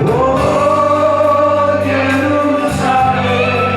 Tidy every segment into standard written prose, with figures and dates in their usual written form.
Oh, Yerusalem.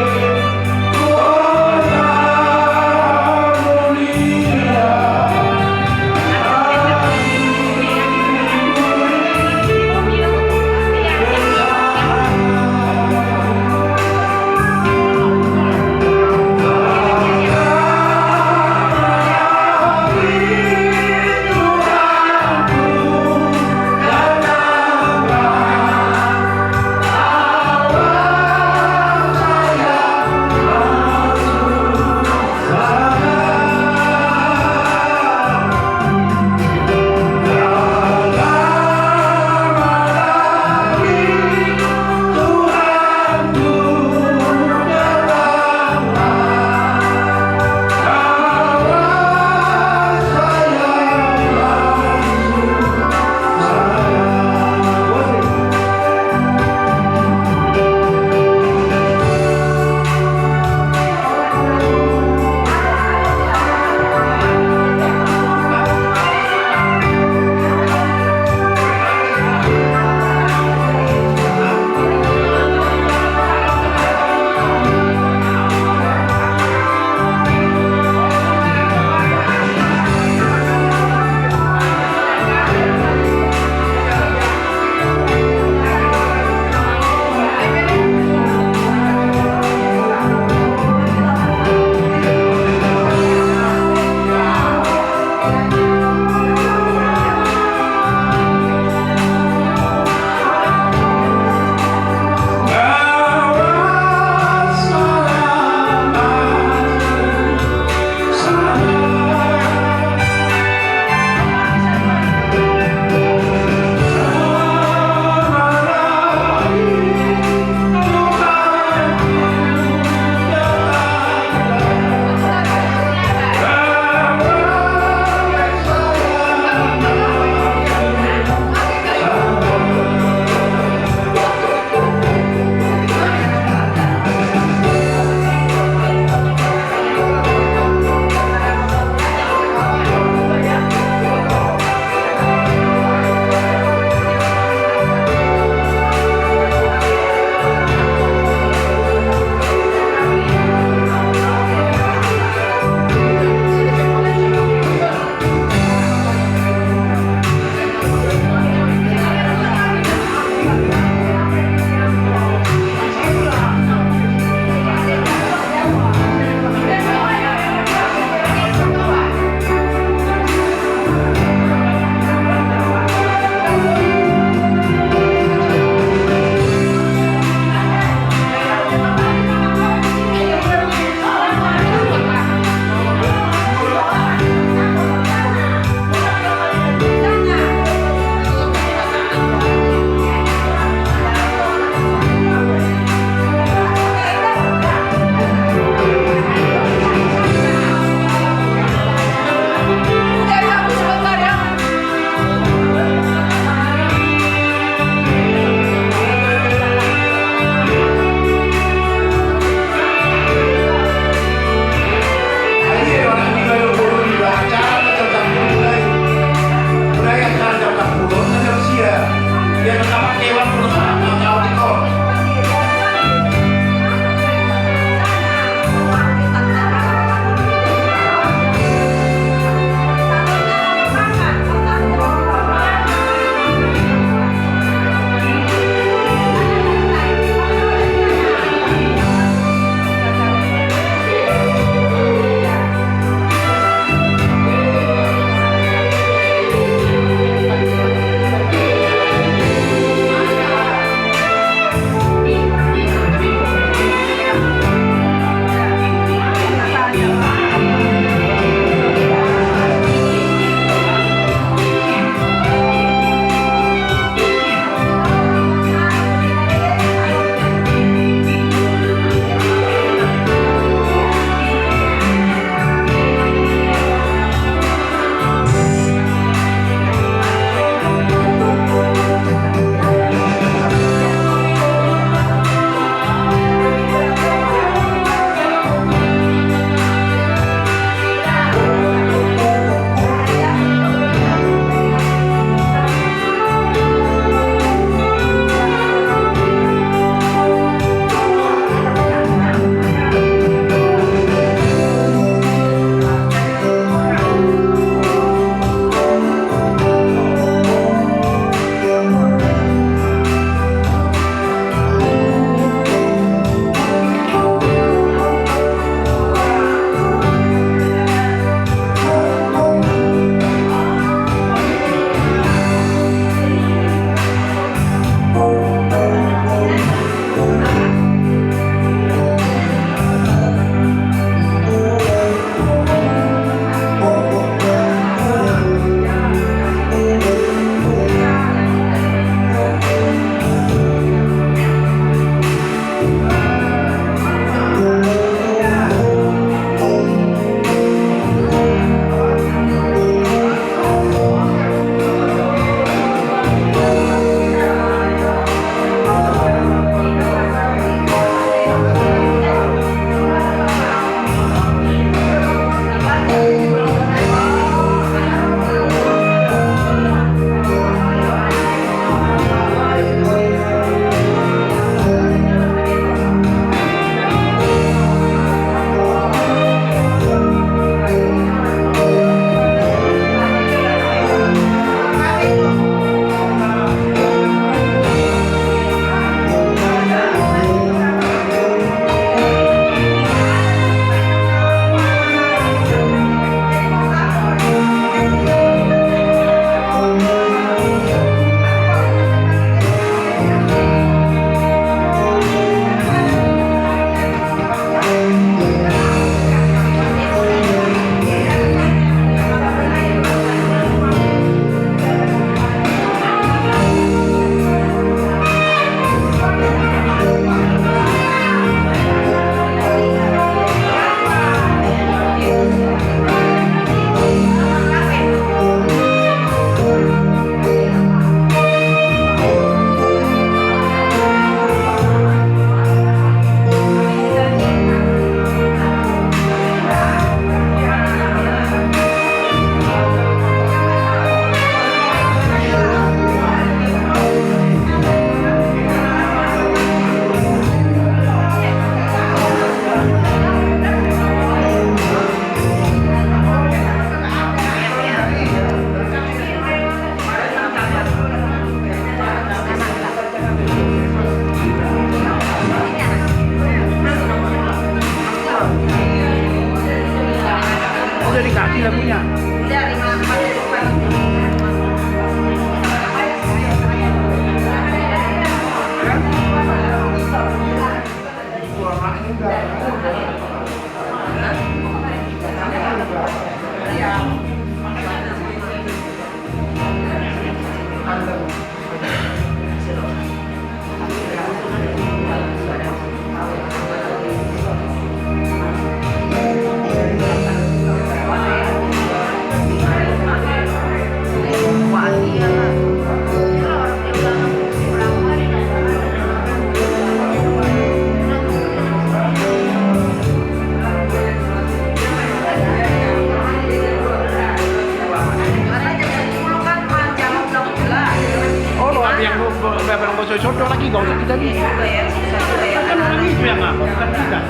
Tapi yang belum bocor jodoh lagi nggak usah kita nih. Kan lagi itu yang apa? Bukan kita.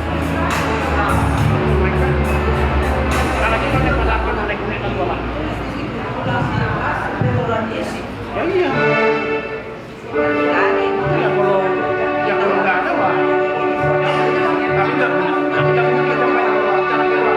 Karena kita kan pada apa naik dan bola. Ya iya. Ya kalau nggak ada wah. Tapi nggak mungkin kita main acara bola.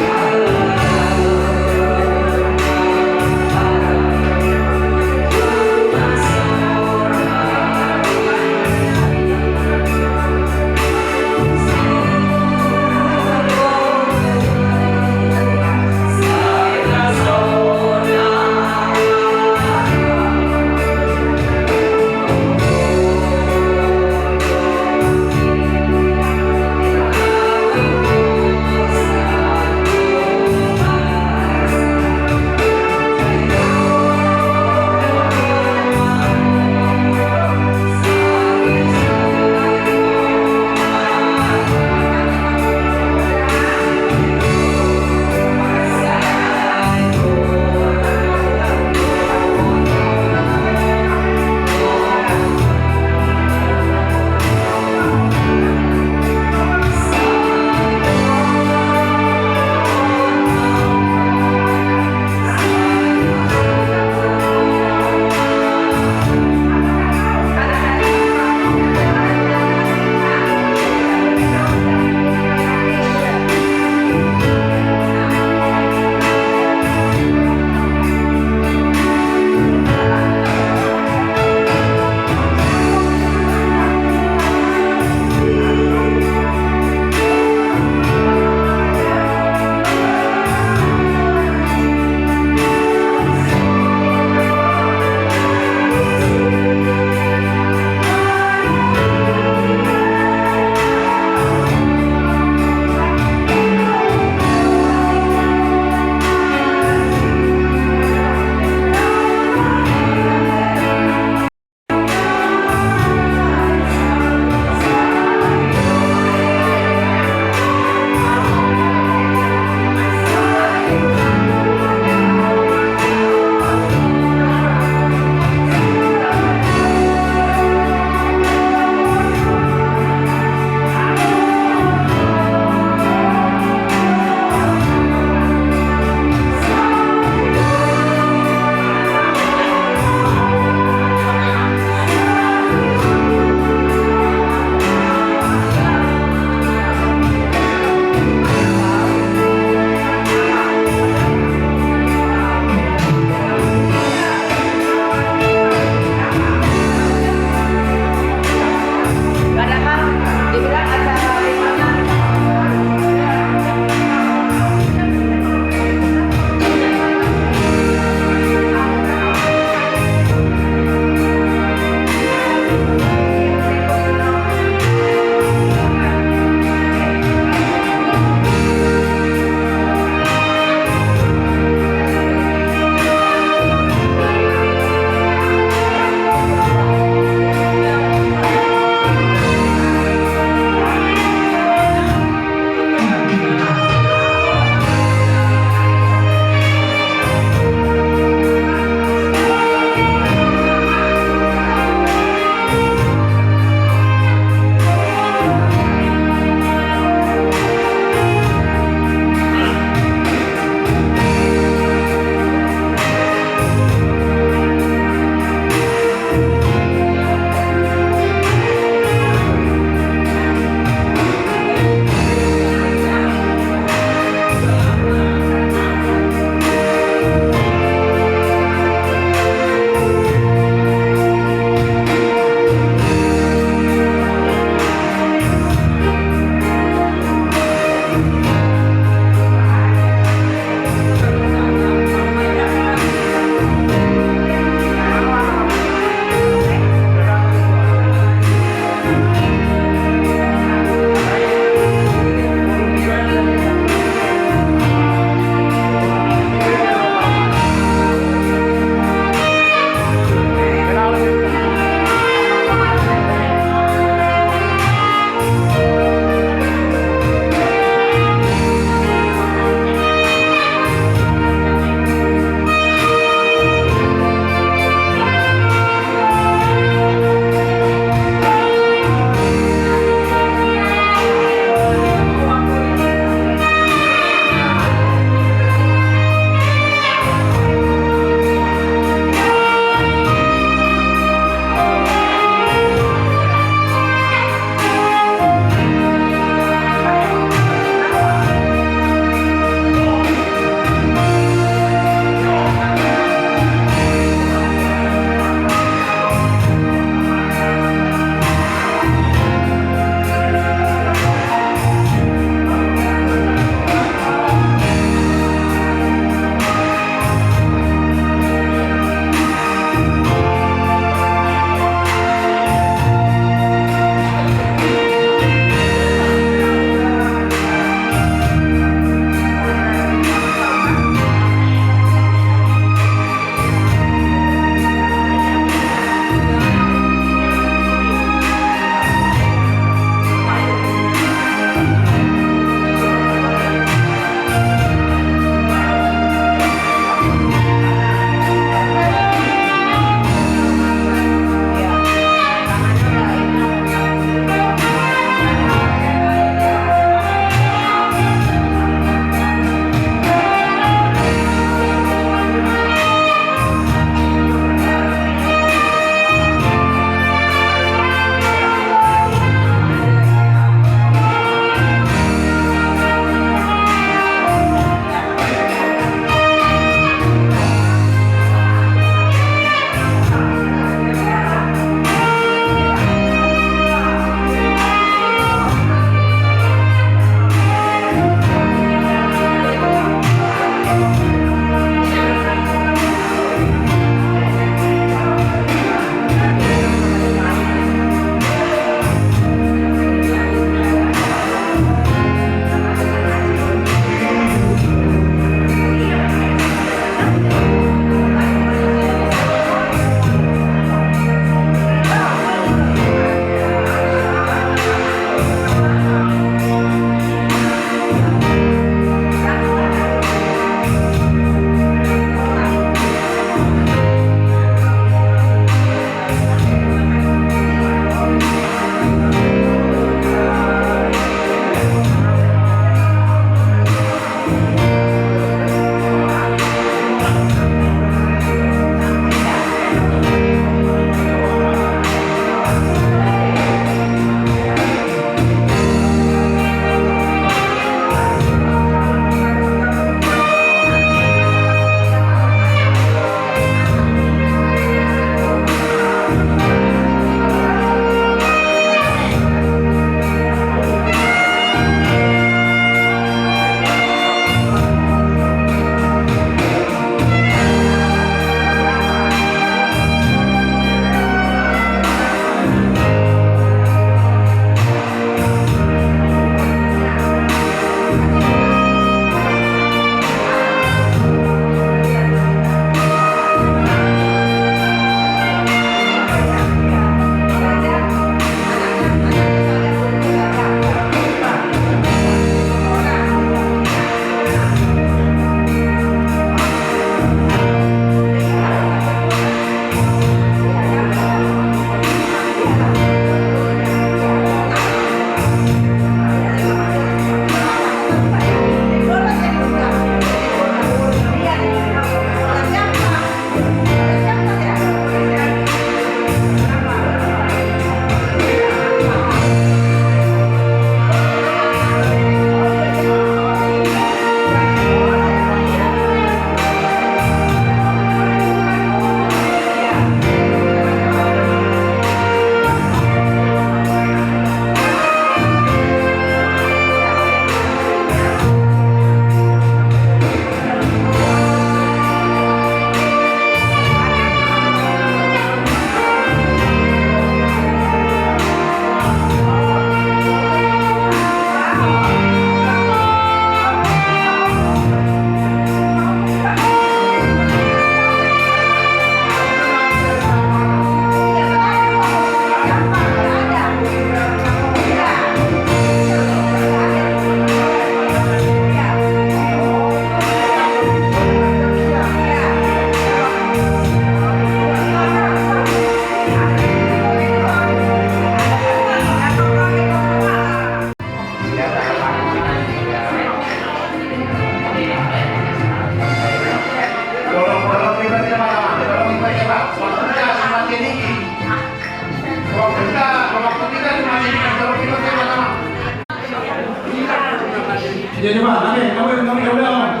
Jadi Pak, kami udah.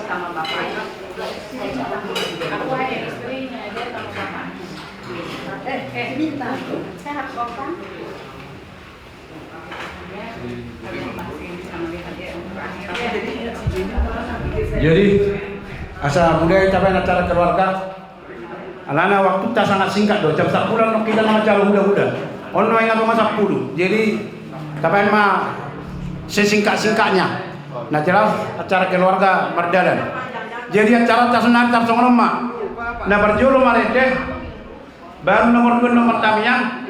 Sama bapaknya. Aku hanya istrinya, dia sama bapaknya. Minta. Saya harus kopan. Jadi asa budaya capai acara keluarga. Alana waktu kita sangat singkat doh. Jam 10 nak kita nak acara muda-muda. Ono yang apa masa 10. Jadi capai mah sesingkat-singkatnya. Nah jelas acara keluarga berjalan. Jadi acara tasunat tarsong lemah. Nah berjolo marete. Baru nomor 2 nomor tamnya.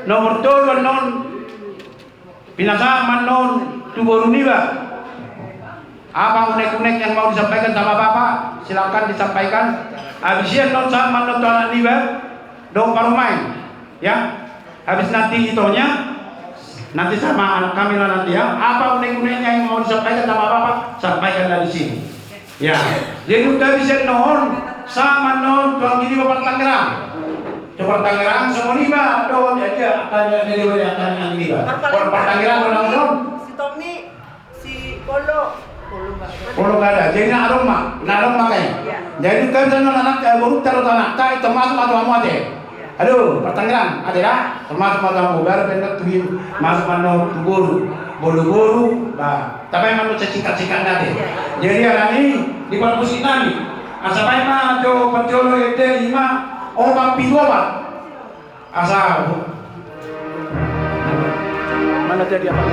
Nomor 2 non pinasa non tubuh niba. Apa unek-unek yang mau disampaikan sama Bapak, silakan disampaikan. Habisnya non sama non tuan niba, dong kalau main, ya. Habis nanti itonya, nanti sama anak kami lah nanti ya. Apa unek-uneknya yang mau disampaikan sama Bapak, sampaikan dari sini. Ya. Jadi udah bisa non sama non tuan ini Bapak Tangerang. Coba Tangerang semua niba, dong jadi akan dari akan niba. Bapak Tangerang non. Si Tommy, si Polo. Polo nggak ada, jadi aroma kayak. Jadi kan sana anak baru taruh tanah, tak termasuk atau kamu ada. Aduh, Pertangerang ada lah, termasuk atau kamu baru benar tuh masuk mana tuh bolu, bah. Tapi memang singkat nanti. Jadi hari ini di perpus ini, asal mah jo penjolo itu 5 orang pido pak. Asal mana jadi apa?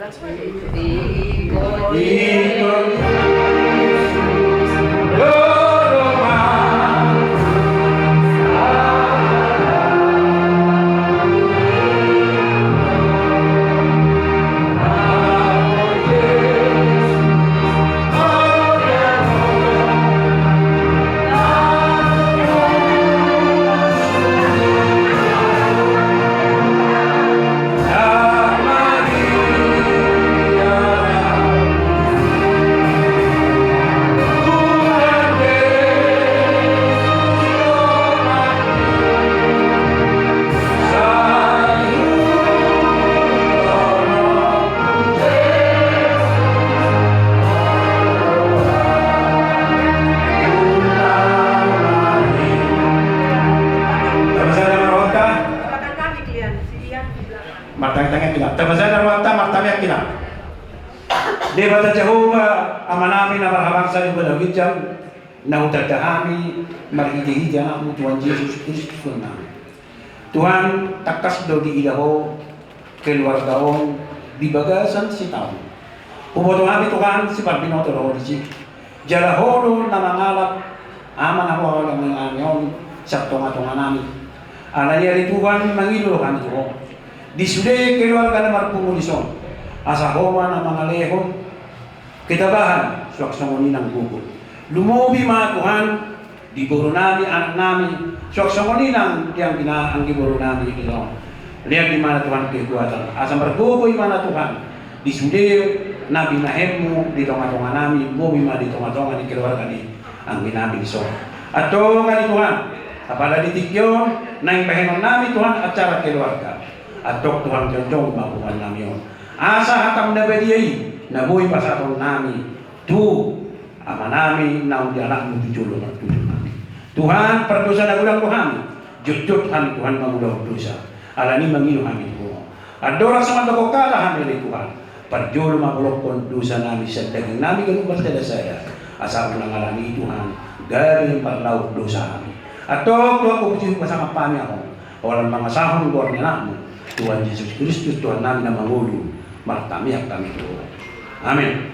Langsung aja. Di bata Jehovah amanami na marhabangsa di balawidjam na utadahami marhidi-hidi anakmu Tuhan Yesus Kristus namin. Tuhan takas daw di ilaho keluargaon di bagasan si tao. Pumotohami Tuhan si Parbinoto roho di si jalahoro na mangalap aman ako ang mga anyon sa tunga-tunga namin. Alayari Tuhan mangilulokan ito. Di sude keluarga na marpumulison. Asa homa na mga lehon, kitabahan, suwaksangoni ng gugo. Lumubi mga Tuhan, di buro namin, anak namin, suwaksangoni ng ang giburo namin yung ilo. Lihat di mana Tuhan kekuatan. Asa margugoy mana Tuhan, di sude na binahem mo, di tonga-tonga namin, bubi ma di tonga-tonga ni keluarga ni ang ginaming so. At to nga ni Tuhan, kapala ditigyon, na ipahinom namin Tuhan at cara keluarga. At to Tuhan jong makuhan namin yun. Asa hatam na bediyay na buhay pa sa atong nami tu ama nami na undianak mo tujulo at tujulo nami Tuhan perdosa na ulang Tuhan jut kami Tuhan mengulang dosa alani mangino kami Tuhan adora sa mandokokala kami Tuhan perjulo magulokon dosa nami sa daging nami ganun basta saya asa ulang alani Tuhan galing parlaw dosa kami ato Tuhan kupusin pasama pa niya ako walang mga sahong buwan niya mo Tuhan Yesus Kristus Tuhan namin na mangulo martami kami Tuhan. Amin.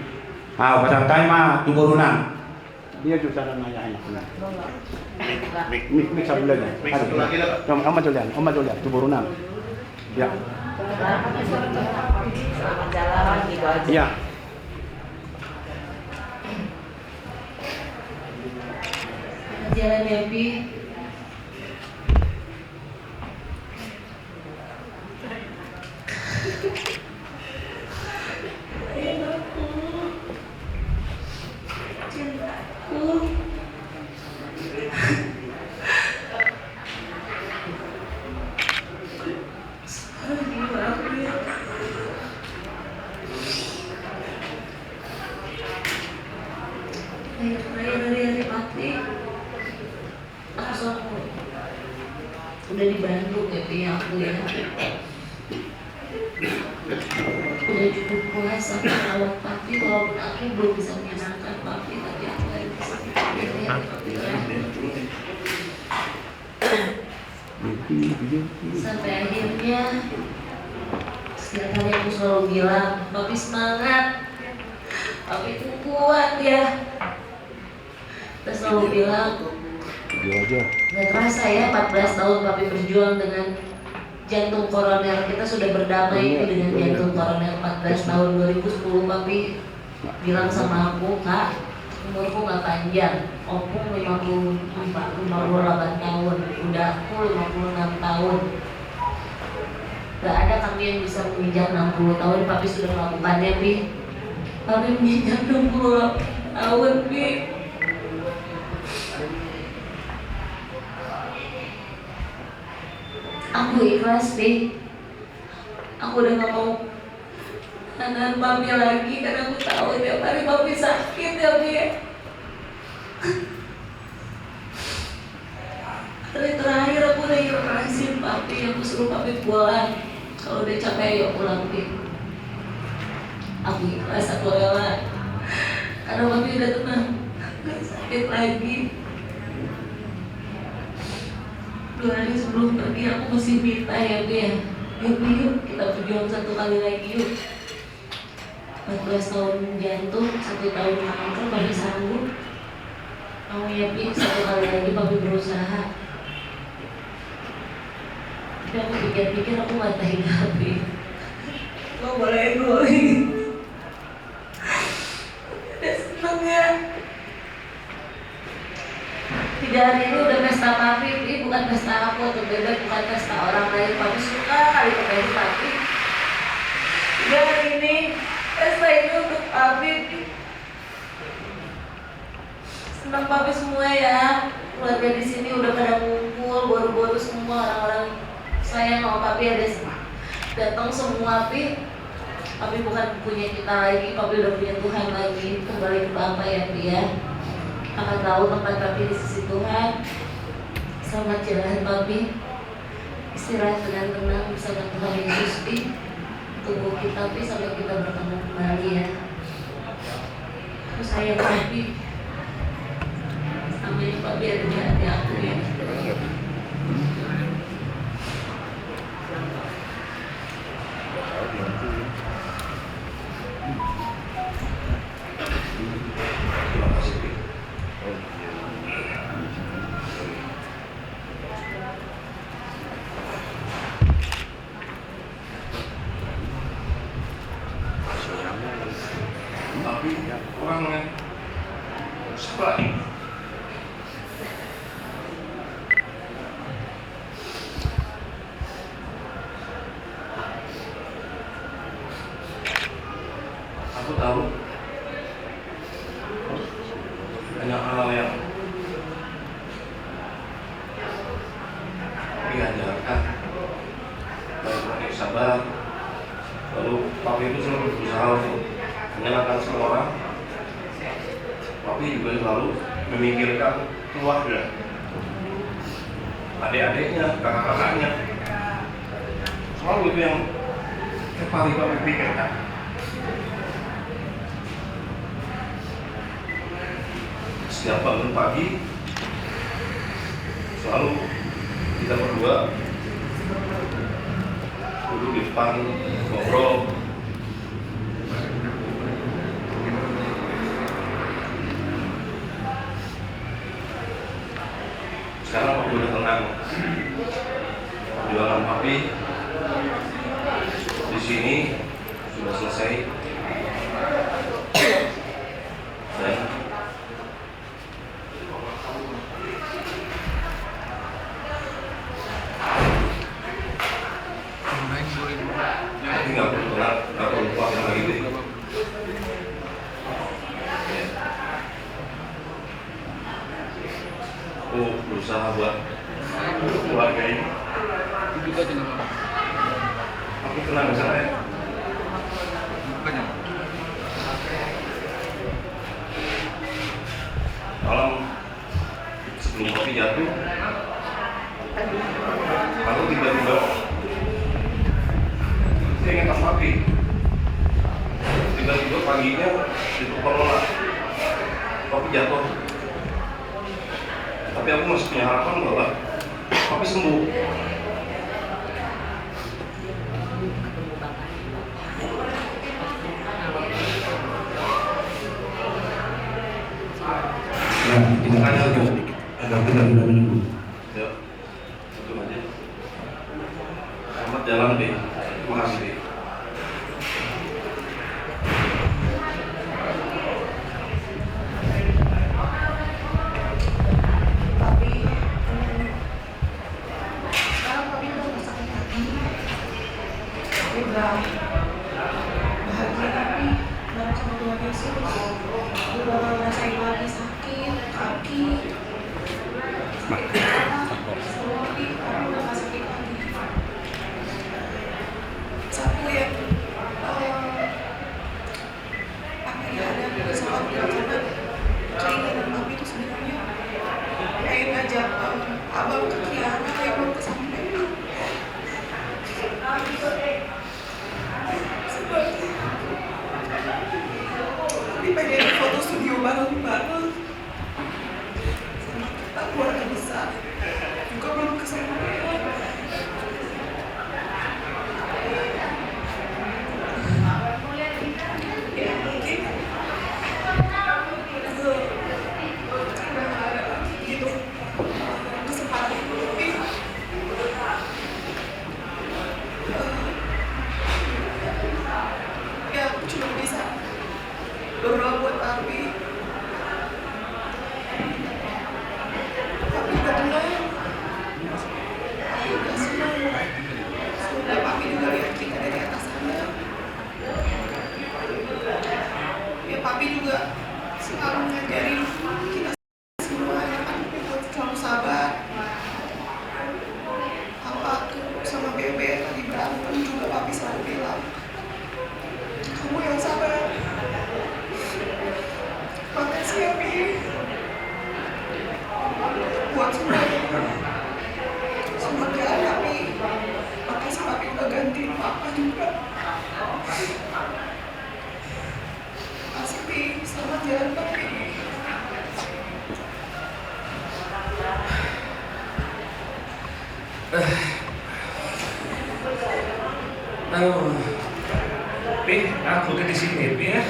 Pasal tayo tuburunan. Dia juga sana ngayain aku na. Mik sa bulan. Om majulan, tuburunan. Ya. Selamat jalan gitu aja. Ya. Jalan happy. udah di Bandung ya Pi aku ya. Udah cukup puas sama rawat papi, walaupun aku belum bisa menyenangkan papi, tapi aku harus bisa ya papi ya. Sampai akhirnya setiap kali aku selalu bilang, papi semangat, papi itu kuat ya. Kita selalu bilang, gak terasa ya 14 tahun papi berjuang dengan jantung koroner. Kita sudah berdamai dengan jantung koroner 14 tahun. 2010 papi bilang sama aku, Kak, umurku gak panjang, opung 58 tahun, udah aku 56 tahun. Gak ada kami yang bisa menginjak 60 tahun, papi sudah melakukannya, Pi. Papi menginjak 60 tahun, Pi. Aku ikhlas, Pi. Aku udah gak mau nahan papi lagi karena aku tahu tiap hari papi sakit ya, Pi. Hari terakhir aku udah ikhlasin papi, aku suruh papi pulang. Kalau udah capek ayo pulang, Pi. Aku ikhlas, aku rela. Karena papi udah tenang, gak sakit lagi. 2 hari sebelum pergi aku masih minta ya Pi ya. Yuk Pi, yuk kita berjuang 1 kali lagi yuk. 14 tahun jantung, 1 tahun kanker, papi sanggup. Mau ya Pi, 1 kali lagi papi berusaha. Tapi aku pikir-pikir aku gak tega Pi. Lo boleh egois. Udah seneng ya. 3 hari ini udah pesta papi, Pi, bukan pesta aku atau bebek, bukan pesta orang lain. Papi suka kali pakai papi. 3 hari ini pesta ini untuk papi, Pi. Senang papi semua ya. Keluarga di sini udah pada ngumpul, boru-boru semua, orang-orang sayang sama papi ada datang semua, Pi. Papi bukan punya kita lagi, papi udah punya Tuhan lagi. Kembali ke Bapa ya Pi ya. Akan tahu tempat papi di sisi Tuhan. Selamat jalan papi, istirahat dengan tenang bersama Tuhan Yesus, Pi. Tunggu kita Pi sampai kita bertemu kembali ya. Aku sayang papi, namanya papi ada di hati aku ya. Terima kasih, Pi. Tapi orangnya sebelah ini. Aku tahu banyak hal yang diajarkan, baik untuk sabar. Lalu papi itu selalu berusaha untuk menyenangkan semua orang. Papi juga selalu memikirkan keluarga, adik-adiknya, kakak-kakaknya. Selalu itu yang paling papi pikirkan. Setiap bangun pagi selalu kita berdua duduk di depan ngobrol. Sekarang aku udah tenang. Perjuangan papi di sini sudah selesai. Dan nggak perlu tenang, nggak perlu kuatin lagi deh. Aku berusaha buat keluarga ini. Aku tenang sana ya. Malam sebelum kopi jatuh, Lalu tiba-tiba saya ingat tas papi. Tiba-tiba paginya ditukar bola, papi jatuh. Tapi aku masih punya harapan bahwa papi sembuh. Ya, tidak ada sedikit. Agar kita tidak menunggu. Ya, itu aja. Selamat jalan deh. Terima kasih deh. Papi, sekarang papi udah nggak sakit lagi. Papi udah bahagia papi, bareng sama Tuhan Yesus. Udah nggak ngerasain lagi sakit kaki. Semua papi udah nggak sakit lagi. Satu yang papi ada sama bilang karena keinginan papi itu sebenarnya pengen ngajak abang ke Kiara yang belum kesampaian. Tapi pengen foto studio bareng-bareng sama kita keluarga besar juga belum kesampaian. Ya mungkin udah nggak ada lagi gitu kesempatan itu, tapi ya aku cuma bisa berdoa buat papi. Papi udah tenang, papi udah senang. Sudah papi juga lihat kita dari atas sana. Ya papi juga selalu ngajarin kita semua ya kan buat selalu sabar. Kalau aku sama Bebe lagi berantem juga papi selalu bilang, kamu yang sabar. Makasih ya Pi buat semua jalan Papi. Makasih Papi udah gantiin Papa juga. Makasih Pi, selamat jalan Papi. Pi, aku udah di sini, Pi ya.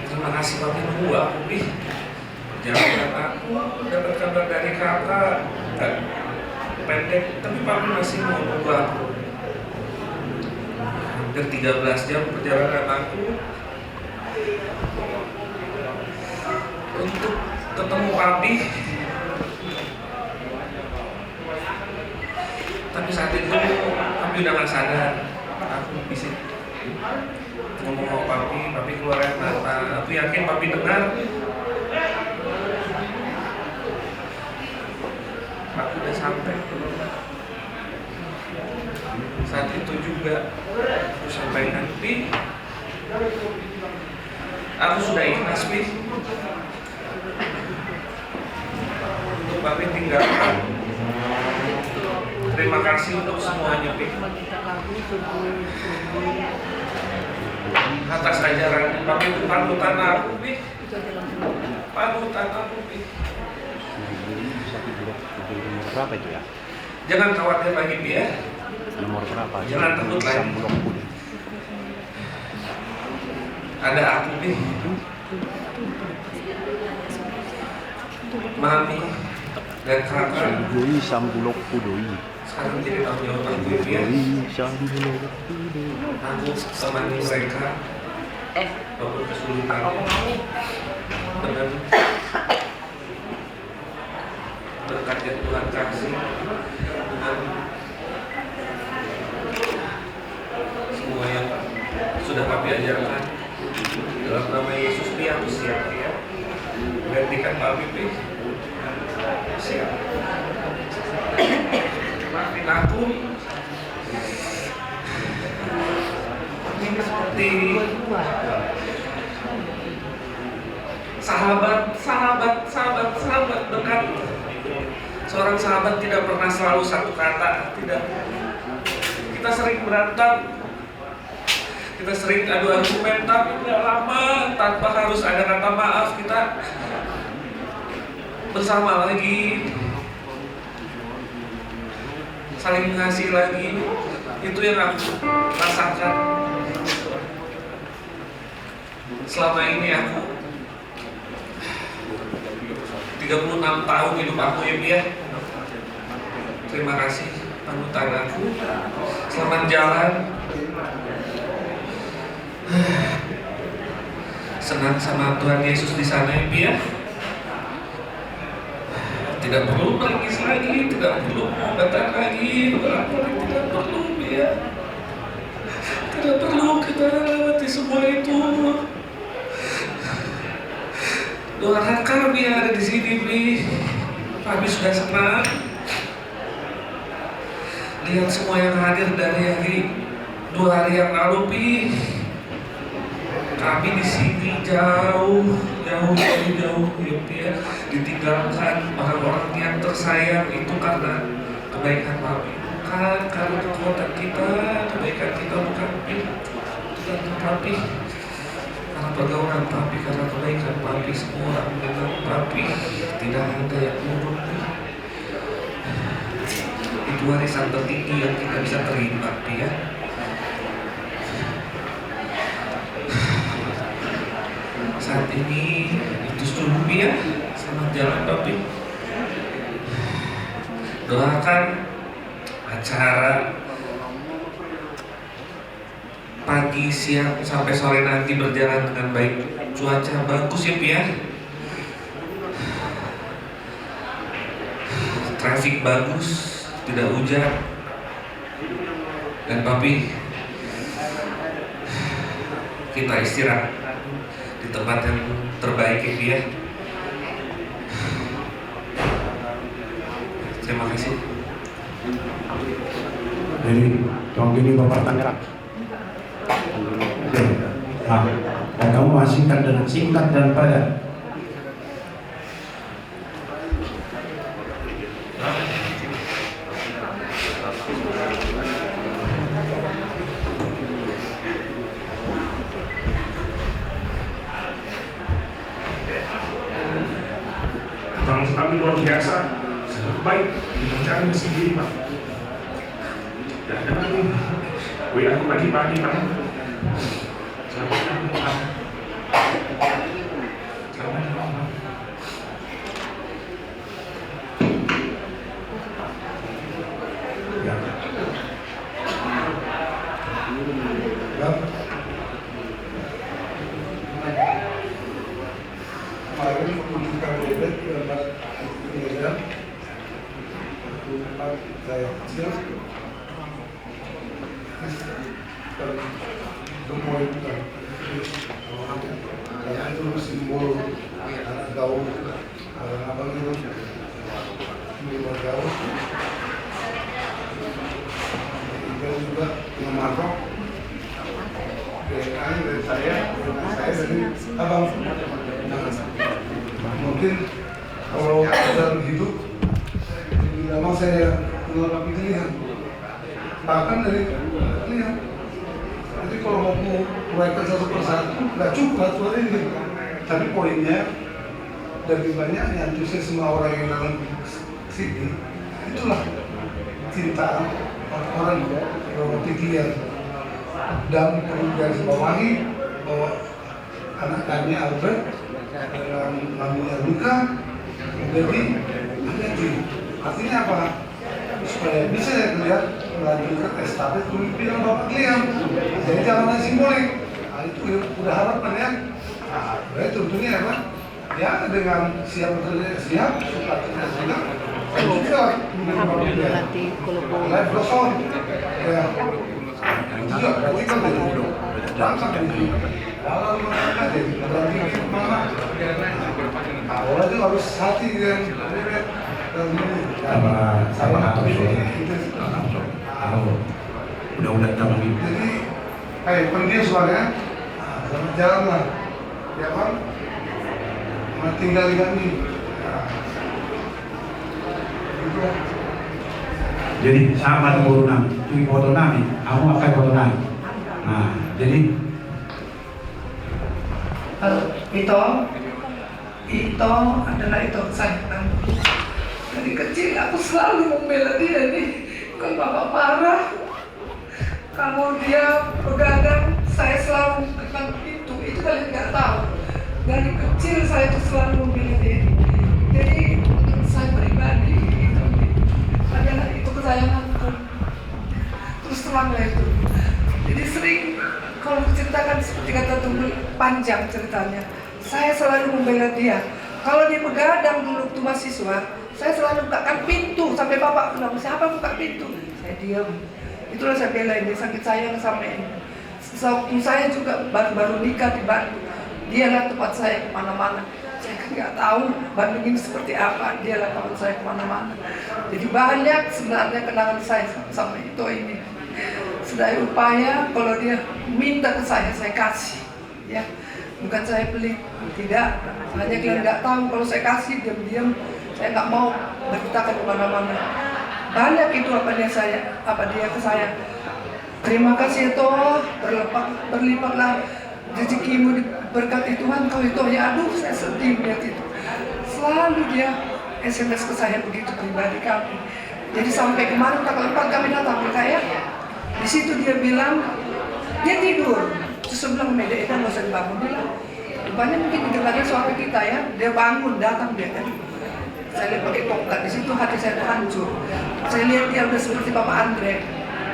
Terima kasih Papi nunggu aku, Pi. Perjalanan aku dapat kabar dari kakak pendek, tapi Papi masih mau nunggu aku. Hampir 13 jam perjalanan aku untuk ketemu Papi. Tapi saat itu Papi udah gak sadar. Aku bisa ngomong sama Papi keluar air mata. Aku yakin Papi dengar. Aku udah sampai. Saat itu juga aku sampaikan, Pi, aku sudah ikhlas, Pi, untuk Papi tinggalkan. Terima kasih untuk semuanya, Pi, atas ajaran Papi itu panutan aku, Pi, panutan aku, Pi. Nomor berapa itu ya? Jangan khawatir lagi, Pi ya. Nomor berapa? Jangan takut lagi. Blok kuning. Ada aku, Pi, Mami dan kakak. Doi Sambulok Pudoi. Sekarang jadi tanggung jawab aku, Pi ya. Doi Sambulok Pudoi. Aku temani mereka walaupun kesulitan dengan berkat yang Tuhan kasih, dengan semua yang sudah Papi ajarkan. Dalam nama Yesus, Pi, aku siap ya. Gantikan Papi, Pi. Siap. Maafin aku. Ini seperti sahabat dekat. Seorang sahabat tidak pernah selalu satu kata, tidak. Kita sering berantem, kita sering adu argumen, tapi tidak lama tanpa harus ada kata maaf kita bersama lagi, saling mengasihi lagi. Itu yang aku rasakan selama ini. Aku 36 tahun hidup aku ya. Terima kasih panutan aku. Selamat jalan. Senang sama Tuhan Yesus di sana ya. Tidak perlu menangis lagi, tidak perlu mengobatan lagi, tidak perlu ya. Tidak perlu kita lewati semua itu. Doakan kami yang ada di sini, Bi. Kami sudah senang lihat semua yang hadir dari 2 hari yang lalu, Bi. Kami di sini jauh ya, ditinggalkan orang-orang yang tersayang itu karena kebaikan Papi, bukan karena kekuatan kita, kebaikan kita bukan Papi, karena pergaulan Papi, karena kebaikan Papi, semua orang dengan Papi, tidak ada yang buruk. Itu warisan tertinggi yang kita bisa terima, Papi ya. Saat ini itu dulu ya, selamat jalan Papi. Doakan acara pagi, siang, sampai sore nanti berjalan dengan baik. Cuaca bagus ya Pi ya. Traffic bagus, tidak hujan. Dan Papi, kita istirahat di tempat yang terbaik ya Pi ya. Terima kasih. Jadi, kalau gini Bapak Tangerang. Dan kamu singkat dan padat. Bangsa kami luar biasa, sangat baik dengan cara sendiri, Pak. Dan dengan WA aku pagi-pagi, Pak. Selamat datang, Pak. Selamat datang, Pak. Ya. Ya. Kemarin menunjukkan bebek gambar Instagram tempat saya kecil dan semua itu kan karena itu simbol anak gaul, anak abang itu simbol gaul. Dan juga memarok DNA dari saya dari abang. Mungkin kalau dalam hidup lama saya kenal Papi Lian, bahkan dari Lian. Jadi kalau mau uraikan satu persatu nggak cukup aturan ini. Tapi poinnya dari banyaknya antusiasme orang yang dalam sini, itulah cinta orang Papi Lian. Dan perlu garis bawahi bahwa anak kami Albert dengan namanya Luka jadi hati. Artinya apa? Supaya bisa lihat melanjutkan estafet kepemimpinan Bapak Liam. Jadi jangan simbolik. Nah, itu udah harapan ya. Nah, berarti tentunya apa? Ya dengan siap suka tidak siap. Juga live goes on. Ya. Juga berarti kan bangsa ini. Kalau masyarakat jadi berarti mana? Awalnya itu harus hati dan sama atau udah tahu gitu. Jadi kayak pendia suaranya selamat jalan lah, ya kan? tinggal di kami. Ya. Gitu ya. Jadi sama guru nami, cuy foto nami, aku akan foto nami. Nah, jadi Ito adalah itu kesayangan. Dari kecil aku selalu membela dia nih. Kalau bapak parah, kalau dia begadang, saya selalu tekan itu kalian nggak tahu. Dari kecil saya tuh selalu membela dia. Jadi untuk saya pribadi itu adalah itu kesayanganku. Terus teranglah itu. Jadi sering kalau menceritakan seperti kata Tunggul panjang ceritanya. Saya selalu membela dia. Kalau dia begadang dulu waktu mahasiswa, saya selalu bukakan pintu sampai bapak bilang, siapa buka pintu? Saya diam. Itulah saya bela dia, sakit sayang sama ini. Waktu saya juga baru nikah di Bandung, dialah tempat saya kemana-mana. Saya kan nggak tahu Bandung ini seperti apa, dialah tempat saya kemana-mana. Jadi banyak sebenarnya kenangan saya sama itu ini. Sedaya upaya kalau dia minta ke saya kasih, ya. Bukan saya pelit, tidak. Hanya kalian nggak tahu kalau saya kasih diam-diam, saya nggak mau berceritakan kemana-mana. Banyak itu apa dia ke saya. Terima kasih toh, berlipatlah rezekimu diberkati Tuhan. Kau itu ya, aduh saya sedih lihat itu. Selalu dia SMS ke saya begitu pribadi kami. Jadi sampai kemarin tanggal 4 kami datang ke kaya. Di situ dia bilang dia tidur. Terus saya bilang, Meda, nggak usah dibangun. Dia bilang, rupanya mungkin dengarnya suara kita ya. Dia bangun, datang dia kan. Saya lihat pakai tongkat, di situ hati saya tuh hancur. Saya lihat dia udah seperti Bapak Andre,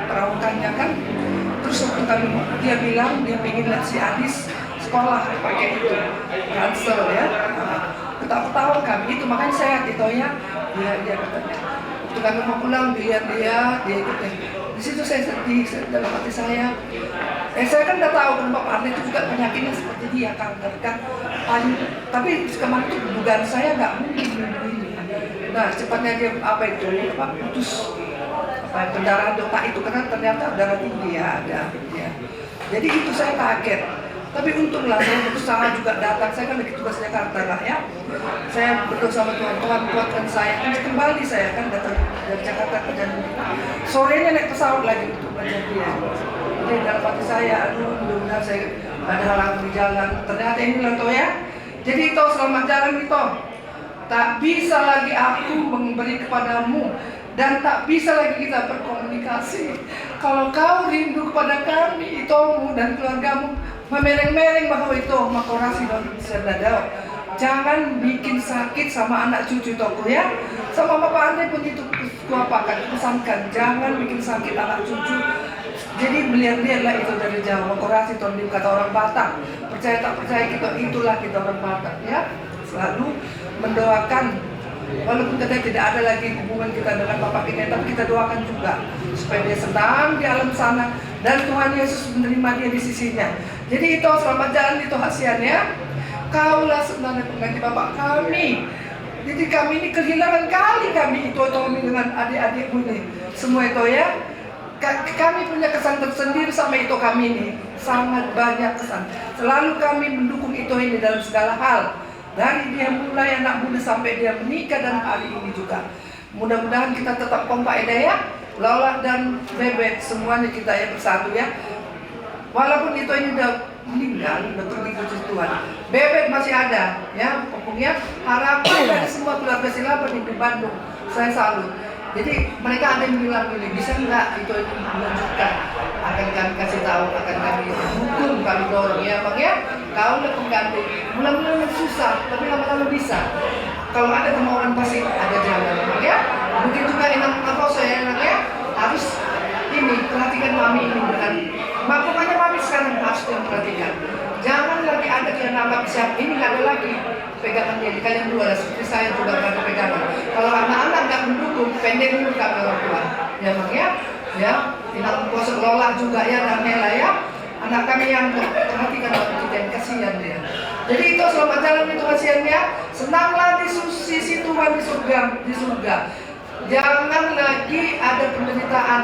perawakannya kan. Terus waktu dia bilang, dia pengen lihat si Adis sekolah pakai itu, ransel ya. Ketawa-ketawa kami itu, makanya saya gitu ya. Dia katanya, waktu kami mau pulang, dilihat dia ikutnya. Di situ saya sedih dalam hati saya. Saya kan udah tahu kan Bapak Arne itu juga penyakitnya seperti dia, kanker kan. Tapi kemarin itu dugaan saya nggak mungkin begini. Nah cepatnya dia putus pendarahan di otak itu karena ternyata darah tinggi ya ada. Ya. Jadi itu saya kaget. Tapi untunglah saya berusaha juga datang. Saya kan lagi tugas Jakarta lah ya. Saya berdoa sama Tuhan kuatkan saya. Kan kembali saya kan datang dari Jakarta ke Jambi. Sorenya naik pesawat lagi untuk belajar dia. Jadi dalam hati saya, aduh mudah-mudahan saya ada halangan di jalan. Ternyata ini lah toh ya. Jadi itu selamat jalan itu. Tak bisa lagi aku memberi kepadamu dan tak bisa lagi kita berkomunikasi. Kalau kau rindu kepada kami, itomu dan keluargamu, memereng-mereng bahwa itu makorasi dan sedadau. Jangan bikin sakit sama anak cucu toko ya. Sama Bapak Andre pun itu kuapakan, pesankan. Jangan bikin sakit anak cucu. Jadi melihat-lihatlah itu dari jauh. Makorasi tondim kata orang Batak. Percaya tak percaya kita, itulah kita orang Batak ya. Selalu mendoakan. Walaupun kita tidak ada lagi hubungan kita dengan Bapak kita, tapi kita doakan juga supaya dia senang di alam sana dan Tuhan Yesus menerima dia di sisinya. Jadi itu selamat jalan itu hasiannya. Kaulah sebenarnya pengganti Bapak kami. Jadi kami ini kehilangan kali kami itu dengan adik-adikku ini. Semua itu ya. Kami punya kesan tersendiri sama itu kami ini. Sangat banyak kesan. Selalu kami mendukung itu ini dalam segala hal. Dari dia mulai anak muda sampai dia menikah dan hari ini juga. Mudah-mudahan kita tetap kompak ya. Lola dan Bebek semuanya kita ya bersatu ya. Walaupun itu ini udah meninggal, udah pergi ke Tuhan. Bebek masih ada ya. Pokoknya harapan dari semua keluarga Silaban di Bandung. Saya salut. Jadi mereka ada yang bilang ini bisa nggak itu melanjutkan, akan kami kasih tahu, akan kami dukung, kami dorong ya bang ya. Kau udah pengganti, mula-mula susah, tapi lama-lama bisa. Kalau ada kemauan pasti ada jalan bang ya. Begitu kan enak apa saya enak ya, harus ini perhatikan mami ini dengan makanya mami sekarang harus perhatikan. Jangan lagi ada yang anggap siap ini nggak ada lagi pegangan dia. Kalian dua ada seperti saya juga nggak ada pegangan. Kalau anak-anak nggak mendukung, pendek dulu kami orang tua. Ya bang ya, tinggal kuasa Lola juga ya dan Nela ya. Anak kami yang perhatikan waktu kita yang kasihan dia. Jadi itu selamat jalan itu kasihannya. Senanglah di sisi Tuhan di surga. Jangan lagi ada penderitaan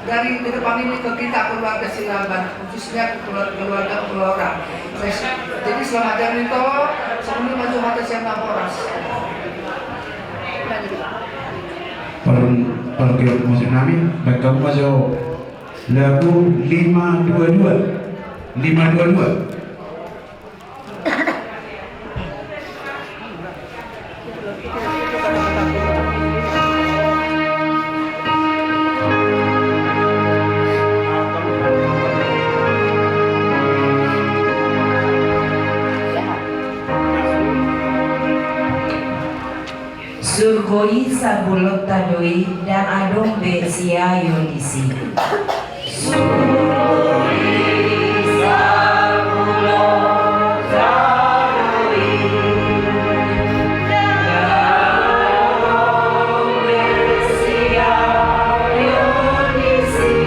dari depan ini ke kita keluarga Silaban, khususnya keluarga Kelora. Jadi selamat jalan itu sebelum maju mata siapa boros. Pergi musim kami, mereka masuk lagu 522. Surgoi sabulot tadoi dan adong be sia yodisi. Surgoi sabulot tadoi dan adong be sia yodisi.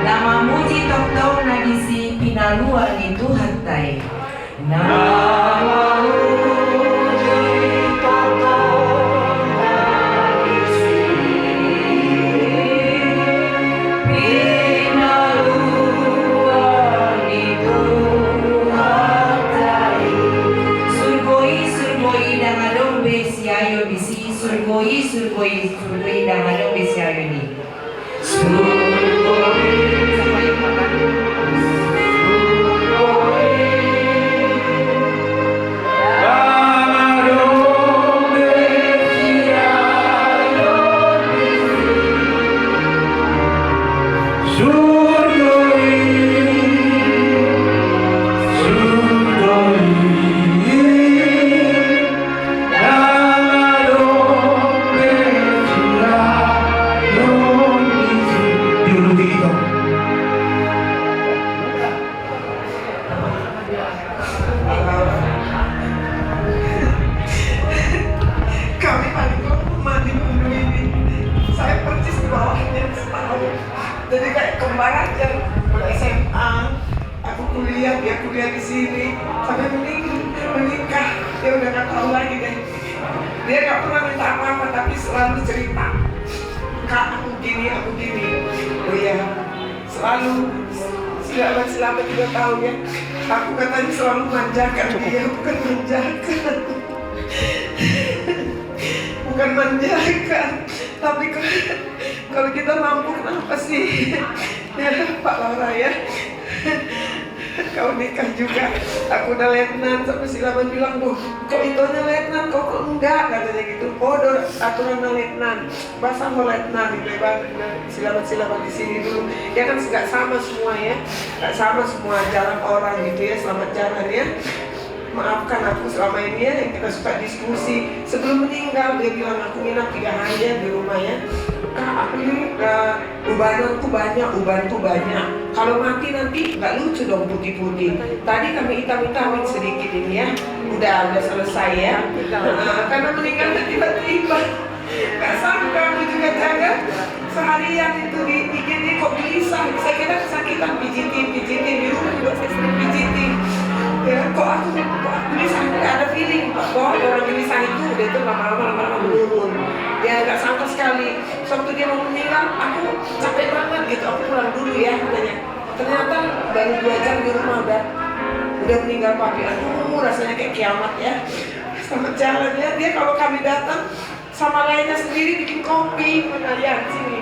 Nama muji tok nadisi pinaluan itu hantai. Nama surgoi dan adong be sia yoni. Jadi kayak kembar aja, mulai SMA, aku kuliah, dia kuliah di sini, sampai menikah, dia udah gak tahu lagi deh. Dia gak pernah minta apa-apa, tapi selalu cerita, Kak aku gini. Oh iya, selalu selamat juga tahu ya. Aku katanya selalu manjakan dia, bukan manjakan. Bukan manjakan, tapi kalau kita mampu kenapa sih? Ya Pak Laura ya, kau nikah juga, aku udah letnan, sampai si Laban bilang, "Duh, kok itunya letnan, kok enggak?" katanya gitu. Oh, aturan letnan, masa mau letnan gitu ya, silaban di sini dulu. Ya kan nggak sama semua ya, nggak sama semua jalan orang gitu ya, selamat jalan ya. Maafkan aku selama ini ya, yang kita suka diskusi. Sebelum meninggal dia bilang aku nginap 3 hari ya di rumah ya. Kak aku ini ubananku banyak. Kalau mati nanti nggak lucu dong putih-putih. Tadi kami hitam-hitamin sedikit ini ya. Udah selesai ya. Karena meninggal tiba-tiba. Gak sangka aku juga jaga seharian itu di kok gelisah. Saya kira kesakitan pijitin di rumah juga saya sering pijitin. Ya, kok aku gelisah, nggak ada feeling bahwa orang gelisah itu udah itu lama-lama menurun. Ya nggak sangka sekali. Waktu dia mau meninggal, aku capek banget gitu. Aku pulang dulu ya katanya. Ternyata baru 2 jam di rumah udah meninggal papi. Aduh rasanya kayak kiamat ya. Selamat jalan ya. Dia kalau kami datang sama lainnya sendiri bikin kopi. Mana lihat sini.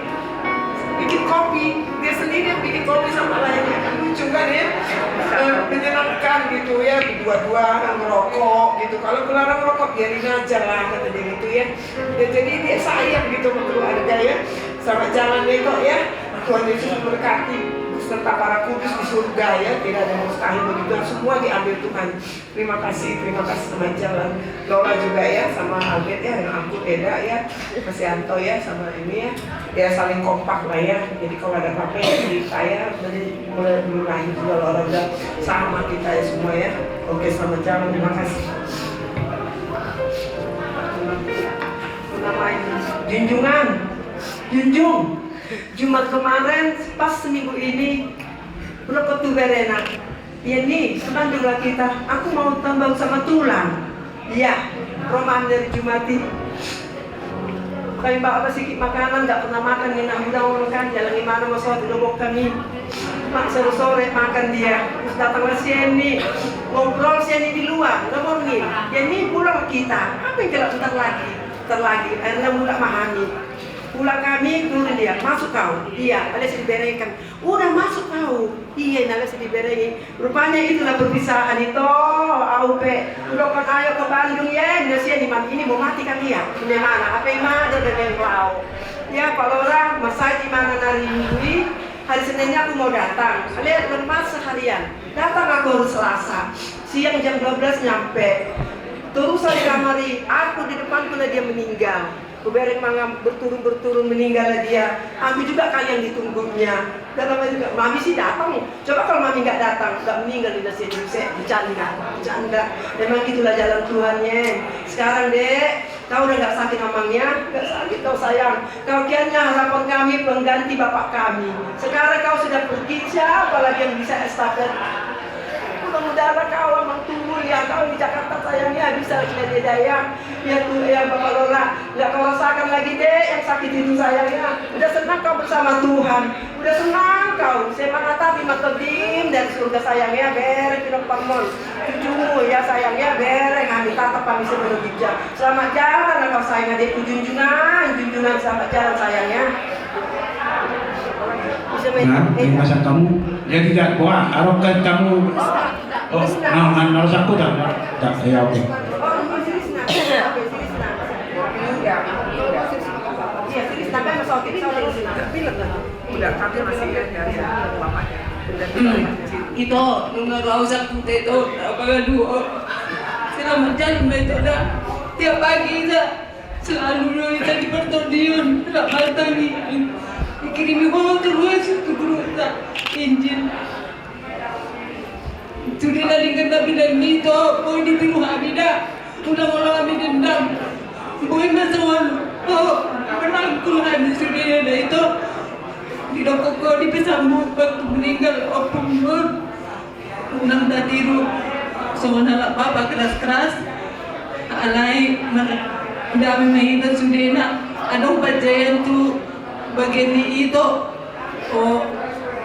Bikin kopi, dia sendiri yang bikin kopi sama lainnya. Kan lucu kan ya, menyenangkan gitu ya, dua-dua ngerokok gitu. Kalau melarang rokok biarin aja lah katanya gitu ya. Jadi dia sayang gitu sama keluarga ya. Selamat jalan ya kok ya. Tuhan Yesus memberkati serta para kudus di surga ya. Tidak ada yang mustahil begitu, semua diambil Tuhan. Terima kasih selamat jalan. Lola juga ya, sama Albert ya, yang aku Eda ya, Mas Yanto ya, sama ini ya. Dia saling kompak lah ya. Jadi kalau ada apa-apa ya cerita ya. Dari mulai dulu lahir juga Lola udah sama kita ya semua ya. Oke selamat jalan, terima kasih. Junjung Jumat kemarin pas seminggu ini berapa tuh Verena? Ya nih sepanjang kita. Aku mau tambang sama tulang. Iya, Roman dari Jumati. Kami bawa sedikit makanan, nggak pernah makan nih, nak mudah makan, jalan di mana masalah di lubuk kami. Mak sore makan dia, terus datanglah Sieni, ngobrol Sieni di luar, ngomong nih, ya nih pulang kita. Apa yang tidak bentar lagi? Bentar lagi. Anda mulai memahami. Pulang kami turun dia, masuk kau. Iya, ada diberengkan. Udah masuk kau. Iya, ada diberengi. Rupanya itulah perpisahan itu. Aupe, udah kan ayo ke Bandung ya. Indonesia ini mau mati kan dia. Ini mana? Apa yang ada dengan kau? Ya, Pak Lora, masa di mana hari ini? Hari Seninnya aku mau datang. Kalian lemas seharian. Datang aku hari Selasa. Siang jam 12 nyampe. Terus saya kamari. Aku di depan pula dia meninggal. Kubereng mangam berturun meninggal dia. Aku juga kalian ditunggunya. Dan lama juga, mami sih datang. Coba kalau mami nggak datang, nggak meninggal di nasi saya bercanda. Memang itulah jalan Tuhannya. Sekarang dek, kau udah nggak sakit amangnya, nggak sakit kau sayang. Kau kiannya harapan kami pengganti bapak kami. Sekarang kau sudah pergi, siapa lagi yang bisa estafet? Mudah-mudahan kau memang tumbuh ya, kau di Jakarta sayangnya bisa jadi daya. Ya tuh ya Bapak Lola, nggak kau rasakan lagi deh yang sakit itu sayangnya. Udah senang kau bersama Tuhan, udah senang kau. Semangat tapi makedim dari surga sayangnya bereng di Pangmon. Cucumu ya sayangnya bereng kami tatap kami sebelum bijak. Selamat jalan kau sayang adik junjungan selamat jalan sayangnya. Nah, di masa kamu dia tidak kuat. Harapkan kamu. Oh, harus aku tak? Ya oke. Udah, tapi masih ya bapaknya. Itu nunggu lausak itu apa dua. Selamat jalan itu dah. Tiap pagi dah selalu kita di pertodion selamat pagi. Dikirimi bawa terus itu guru tak Injil. Sudah dari kata bilang itu, boy ditiru Hamida, ulang-ulang kami dendam. Boy masawan, penangkul habis sudah ada itu. Di dokoko dipesambut waktu meninggal opung nur. Ulang tak tiru, soal halak papa keras-keras. Alai dami mahita sudah nak, adong pajayan tu bagian itu. Oh,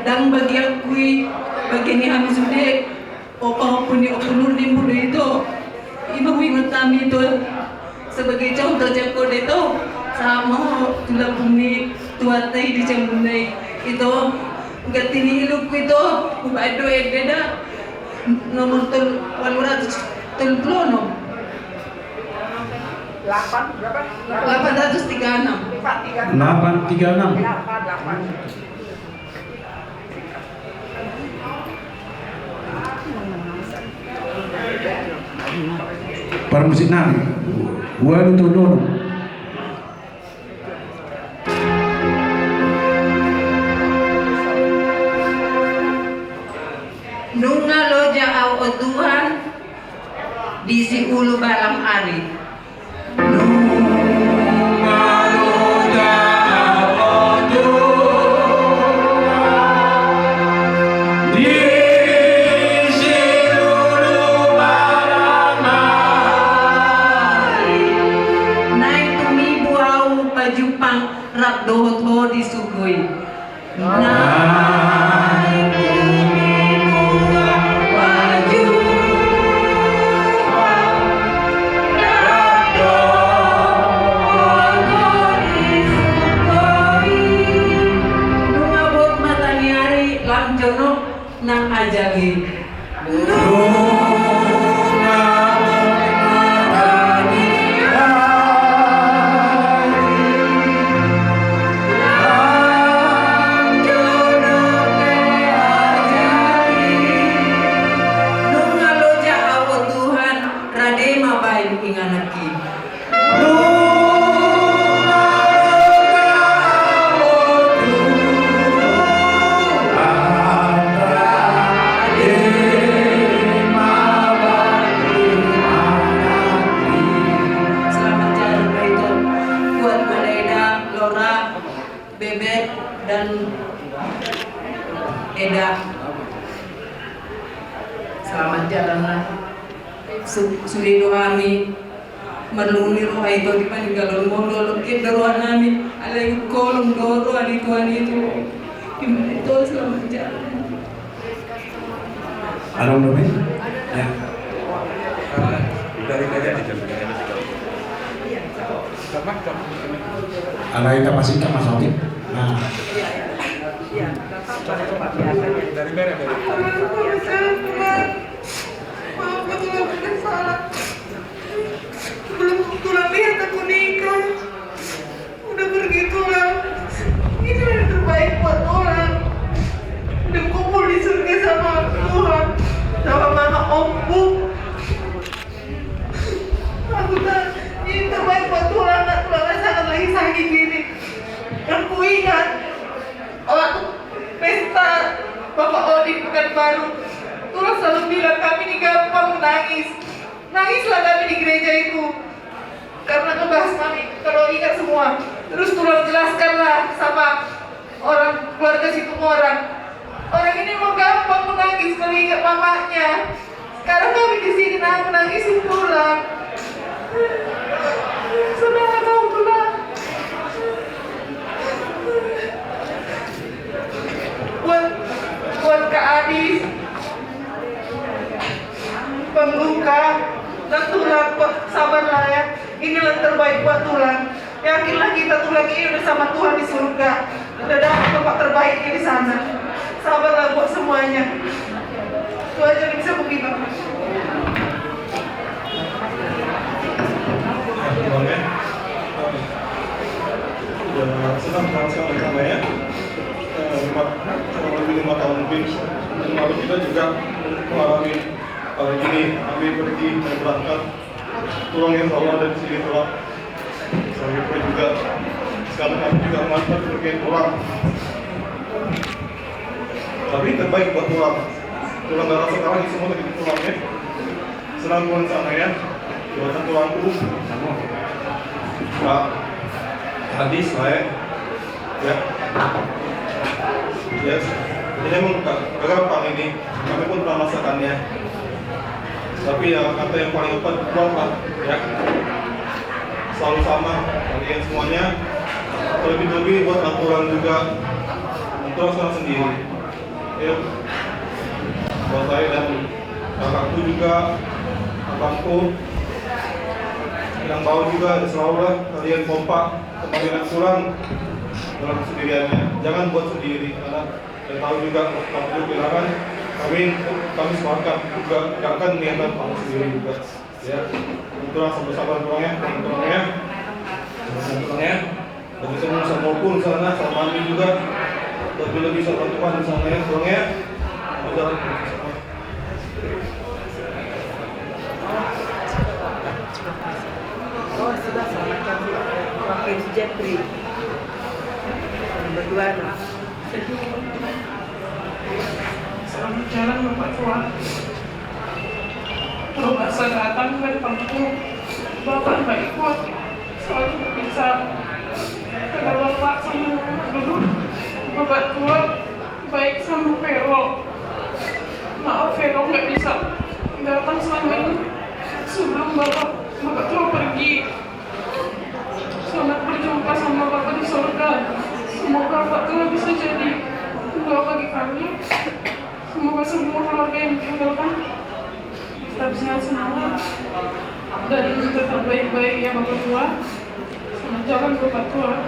dang bagi akui bagian ni kami sudah. Opa pun nur di muda itu, ibu ingat kami itu sebagai contoh jago itu sama tulang bumi tuatai di cembunai itu gatini iluk itu ubado beda nomor tul 836 836 para musik nabi walu tudono Nunga loja au Tuhan di si ulu balam ari. Doho disugoi. Nungabot mataniari langjono nang ajagi. Bebek dan Eda, selamat jalanlah. Sudah kami merlunir roh itu di paninggalan mondo lekit daruan kami alai kolong doro ali tuan itu gimana itu selamat jalan. Arong domen? Ya. Dari kerja di jam Anak kita masih kan Mas Oki. Nah, Iya, Bapak biasanya. Dari bere. Maaf, aku nggak pernah salah. Belum tulang lihat aku nikah. Udah begitulah. Ini yang terbaik buat orang. Udah kumpul di surga sama Tuhan, sama mama omku. Aku tak, ini terbaik buat tulang sangat lagi sakit gini. Aku ingat waktu pesta Bapak Odi Pekanbaru, Tulang selalu bilang kami ini gampang menangis. Nangislah kami di gereja itu karena ngebahas kami kalau ingat semua. Terus Tulang jelaskanlah sama orang keluarga situ orang ini mau gampang menangis kalau ingat mamanya. Sekarang kami di sini menangisin Tulang. Saudara tahu Tulang. Buat Kak Adi, Bang Luka, dan Tulang, sabarlah ya. Inilah terbaik buat Tulang. Yakinlah kita Tulang ini udah sama Tuhan di surga. Udah dapat tempat terbaik di sana. Sabarlah buat semuanya. Itu aja yang bisa aku bilang. Senang sekali bersama ya. Kurang lebih 5 tahun lebih. Dan lalu kita juga mengalami hal ini. Kami pergi dan berangkat. Tulang yang selalu ada di sini Tulang. Saya juga sekarang kami juga mantap pergi Tulang. Tapi terbaik buat Tulang. Tulang gak rasa kalah semua lagi Tulang ya. Senang Tuhan sana ya. Buatan Tulangku. Pak Hadis lah ya. Yes. Ini memang gak gampang ini. Kami pun pernah merasakannya. Tapi ya kata yang paling tepat kuat lah ya. Selalu sama kalian semuanya. Terlebih-lebih buat aturan juga. Aturan sekarang sendiri. Ya. Buat saya dan kakakku juga, abangku yang bawah juga selalu lah kalian kompak kembali pulang dalam kesendiriannya. Jangan buat sendiri karena saya tahu juga kamu kehilangan. Kami sepakat juga gak akan niatan kamu sendiri juga. Ya, itulah sabar-sabar pulangnya, pulangnya, dan bisa sama pun sana sama mami juga. Lebih sama Tuhan di sana ya, pulangnya. Jalan sama. Oh, sudah selamatkan Wakil Jeffrey. Berdua anak. Selamat jalan Bapak Tuhan. Kalau masa datang dari Bangku, Bapak baik kuat, selalu bisa. Karena Bapak sama dulu, Bapak Tuhan baik sama Vero. Maaf Vero nggak bisa datang selama ini sebelum Bapak Tuhan pergi. Selamat berjumpa sama Bapak di surga. Semoga Bapak Tuhan bisa jadi doa bagi kami. Semoga semua keluarga yang ditinggalkan tetap sehat semua dan tetap baik-baik ya Bapak Tuhan. Selamat jalan Bapak Tuhan.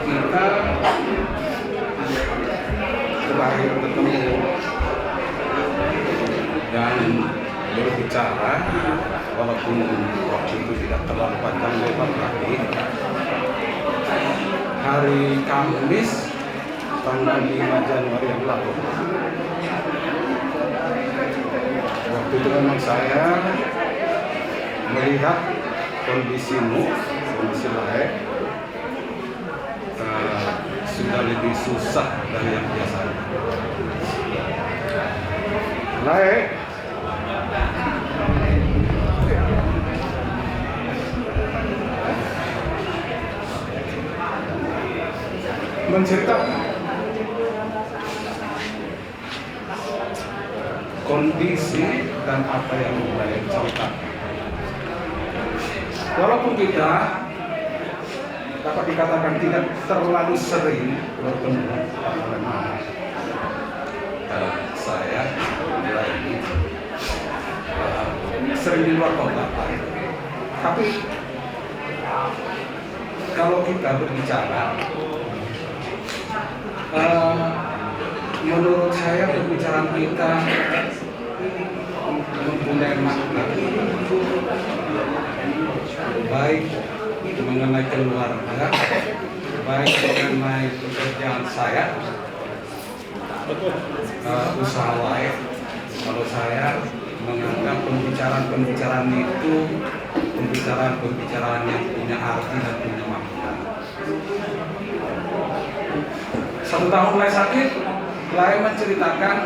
Kita terakhir ketemu dan berbicara walaupun waktu itu tidak terlalu panjang lebar lagi. Hari Kamis tanggal 5 Januari yang lalu. Waktu itu memang saya melihat kondisimu, kondisi Lae sudah lebih susah dari yang biasanya. Lae menceritakan kondisi dan apa yang mulai ceritakan. Walaupun kita dapat dikatakan tidak terlalu sering bertemu, saya lagi sering di luar kota, tapi kalau kita berbicara, menurut saya pembicaraan kita mempunyai makna baik mengenai keluarga, baik mengenai pekerjaan saya, usaha lain. Kalau saya menganggap pembicaraan itu pembicaraan yang punya arti dan punya makna. 1 tahun Lai sakit, Lai menceritakan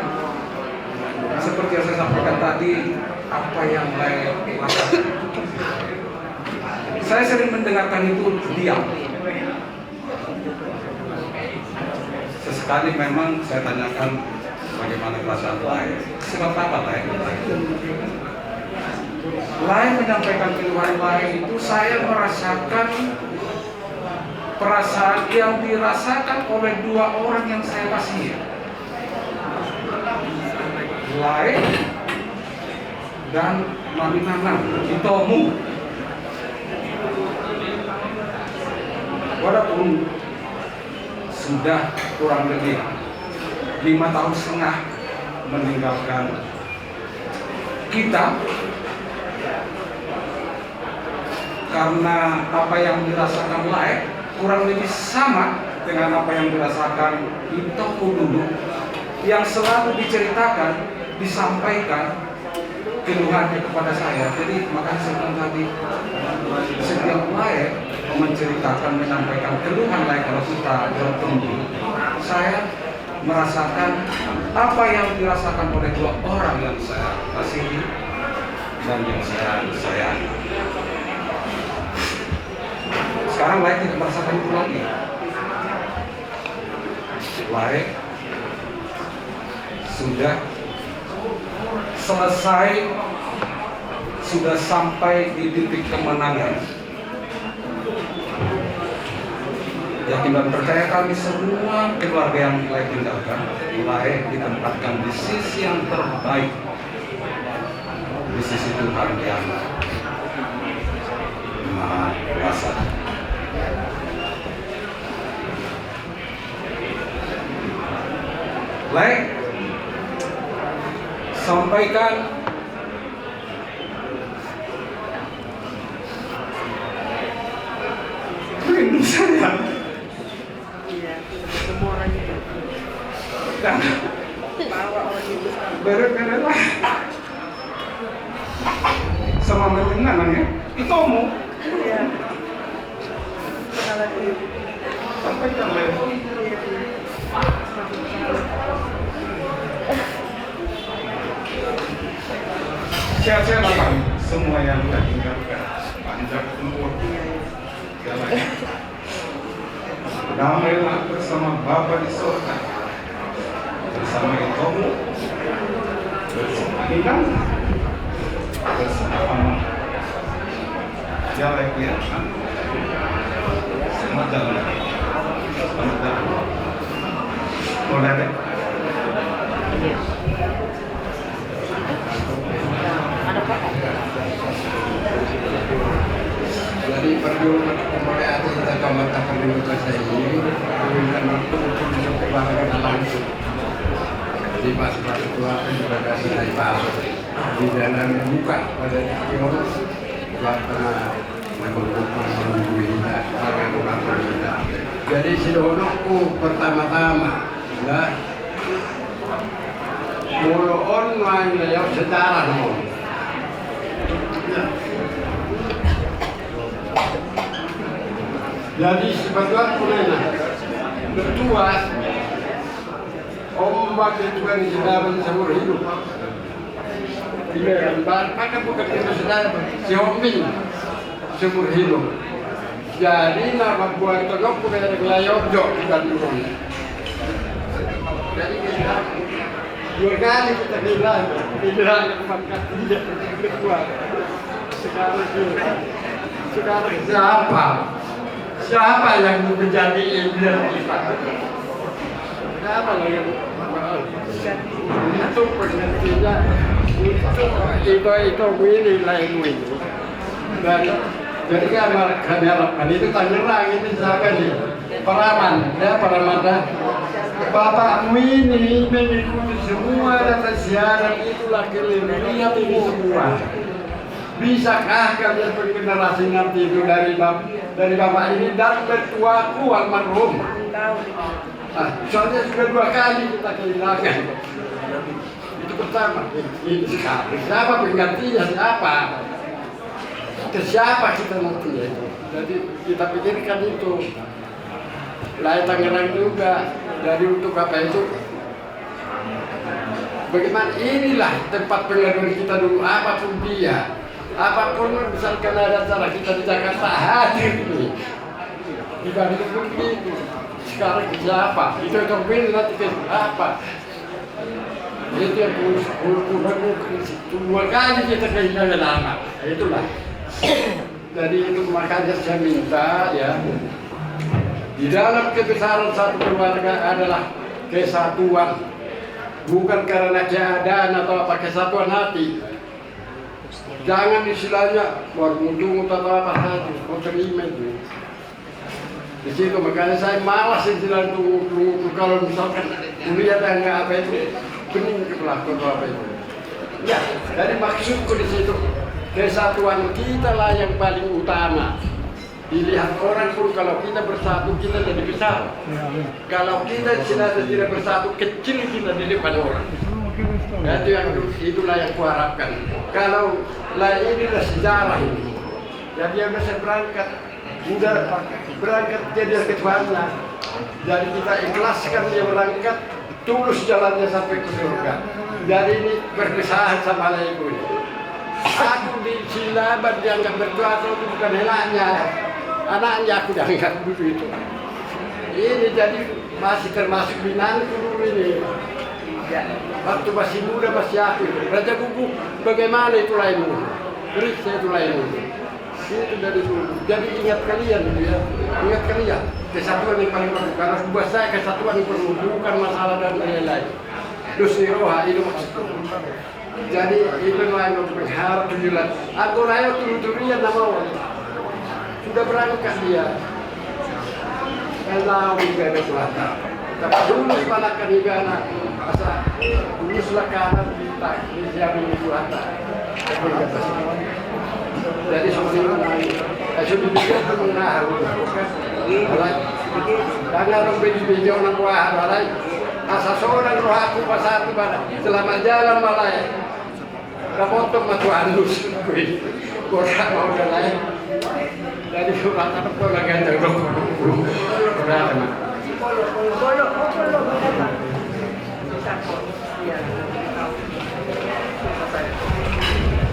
seperti yang saya sampaikan tadi apa yang Lai rasakan. Saya sering mendengarkan itu diam. Sesekali memang saya tanyakan bagaimana perasaan Lai. Sebab apa Lai? Lai menyampaikan keluhan Lai itu saya merasakan perasaan yang dirasakan oleh 2 orang yang saya kasihi. Lai dan Mami Nanang, Itomu. Walaupun sudah kurang lebih 5,5 tahun meninggalkan kita, karena apa yang dirasakan Lai kurang lebih sama dengan apa yang dirasakan Itomu dulu, yang selalu diceritakan, disampaikan keluhannya kepada saya. Jadi makanya saya bilang tadi, setiap Lai menceritakan, menyampaikan keluhan Lai kalau kita bertemu, saya merasakan apa yang dirasakan oleh 2 orang yang saya kasihi dan yang saya sayangi. Sekarang Lai tidak merasakan itu lagi. Lai sudah selesai, sudah sampai di titik kemenangan. Yakin dan percaya kami semua keluarga yang Lai tinggalkan, Lai ditempatkan di sisi yang terbaik, di sisi Tuhan yang Maha Kuasa. Lai sampaikan rindu saya. Semua orang itu Dan bawa orang itu beres-beres lah sama mendengar ya, Itomu. Iya. Sampaikan Lai. Sehat-sehat lah semua yang kita tinggalkan, panjang umur, segalanya. Damailah bersama Bapa di surga, bersama Itomu, bersama Inang, bersama Mama. Jalan kelihatan, semua jalan. Selamat jalan. Boleh deh. Jadi perjuangan kemuliaan hati kita kematakan di muka saya ini memberikan waktu untuk bisa kebahagiaan langsung. Jadi pas Tuhan juga kasih dari pasok di dalam buka pada Yohanes karena mengumpulkan menunggu kita sebagai orang kita. Jadi sidonokku pertama-tama lah muloon main layar sejarah dong. Jadi sebetulnya kulena berdua ombak itu kan sejarah seumur hidup. Bila pada bukan itu sejarah si Hombing seumur hidup. Jadi nama buat tolong bukan dari Layodjo di Bandung. Jadi kita 2 kali kita kehilangan pangkat dia kedua. Sekarang siapa yang menjadi leader kita? Siapa yang itu pengertiannya itu ini lain ini. Dan jadi kan itu Tangerang ini siapa nih? Paraman dah. Bapakmu ini mengikuti semua data siaran itulah kelirian ini semua. Bisakah kalian bergenerasi nanti itu dari bapak ini dan bertuaku almarhum? Soalnya sudah 2 kali kita kehilangan. Itu pertama. Ini sekarang. Siapa penggantinya? Siapa kita nanti ya? Jadi kita pikirkan itu. Lain Tangerang juga. Jadi untuk apa itu? Bagaimana inilah tempat pengaduan kita dulu, apapun dia. Apapun misalkan ada acara kita di Jakarta hadir ini. Dibanding begitu. Sekarang siapa? Itu terpilih nanti ke apa? Itu yang 2 kali kita kehilangan anak. Itulah. Jadi itu makanya saya minta ya. Di dalam kebesaran satu keluarga adalah kesatuan, bukan karena keadaan atau apa, kesatuan hati. Jangan istilahnya warmudung atau apa saja, mau terima itu. Di situ makanya saya malas istilah itu kalau misalkan kuliah dan apa itu pening ke belakang atau apa itu. Ya, dari maksudku di situ kesatuan kita lah yang paling utama. Dilihat orang pun kalau kita bersatu kita jadi besar. Kalau kita tidak bersatu kecil kita di depan orang. Itulah yang kuharapkan. Kalau lah inilah sejarah ini. Ya dia bisa berangkat, udah berangkat jadi ketuanya. Jadi kita ikhlaskan dia berangkat, tulus jalannya sampai ke surga. Jadi ini berkesahan sama ibu. Aku di Silaban dianggap bertua itu bukan helanya. Anaknya aku dianggap begitu. Ini jadi masih termasuk binatang dulu ini. Waktu masih muda masih aku. Raja Kuku bagaimana itu lainmu? Periksa itu lainmu. Itu dari dulu. Jadi ingat kalian ya. Ingat kalian. Kesatuan yang paling perlu. Karena buat saya kesatuan yang perlu bukan masalah dan lain-lain. Dusni roha itu maksudku. Jadi itu yang berharap tujuan. Aku layak turun-turunnya nama orang. Sudah berangkat dia. Kalau juga ada selatan. Tapi dulu panakan igana. Masa dulu selakanan kita. Ini siapa yang selatan. Jadi seperti itu. Sudah juga mengenal. Karena orang beli-beli orang buah. Asa seorang roh aku pasatu pada. Selama jalan malai. Kapotong matu andus. Korak mau lain. Jadi rata apa lagi ada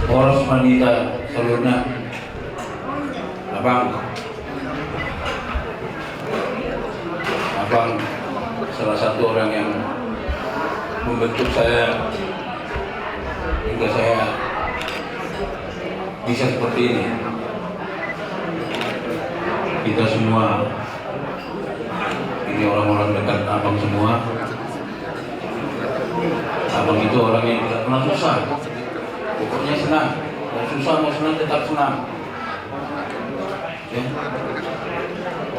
Poros wanita seluruhnya, abang salah satu orang yang membentuk saya hingga saya bisa seperti ini. Kita semua ini orang-orang dekat abang semua. Abang itu orang yang tidak pernah susah, pokoknya senang. Mau susah mau senang tetap senang ya.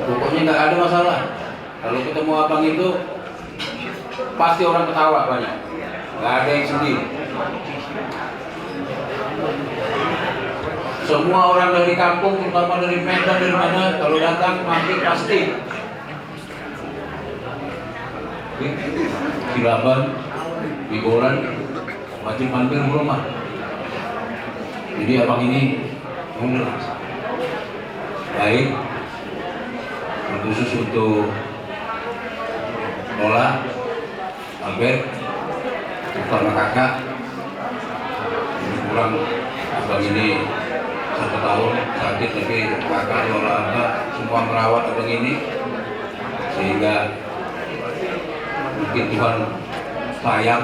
Pokoknya nggak ada masalah. Kalau ketemu abang itu pasti orang ketawa banyak, nggak ada yang sedih. Semua orang dari kampung, terutama dari Medan, dari mana, kalau datang mati pasti. Silaban, Bigoran, wajib mampir rumah. Jadi abang ini benar baik, khusus untuk Lola, Albert, terutama kakak. Kurang abang ini 1 tahun sakit, tapi kakak Lola Alba semua merawat abang ini, sehingga mungkin Tuhan sayang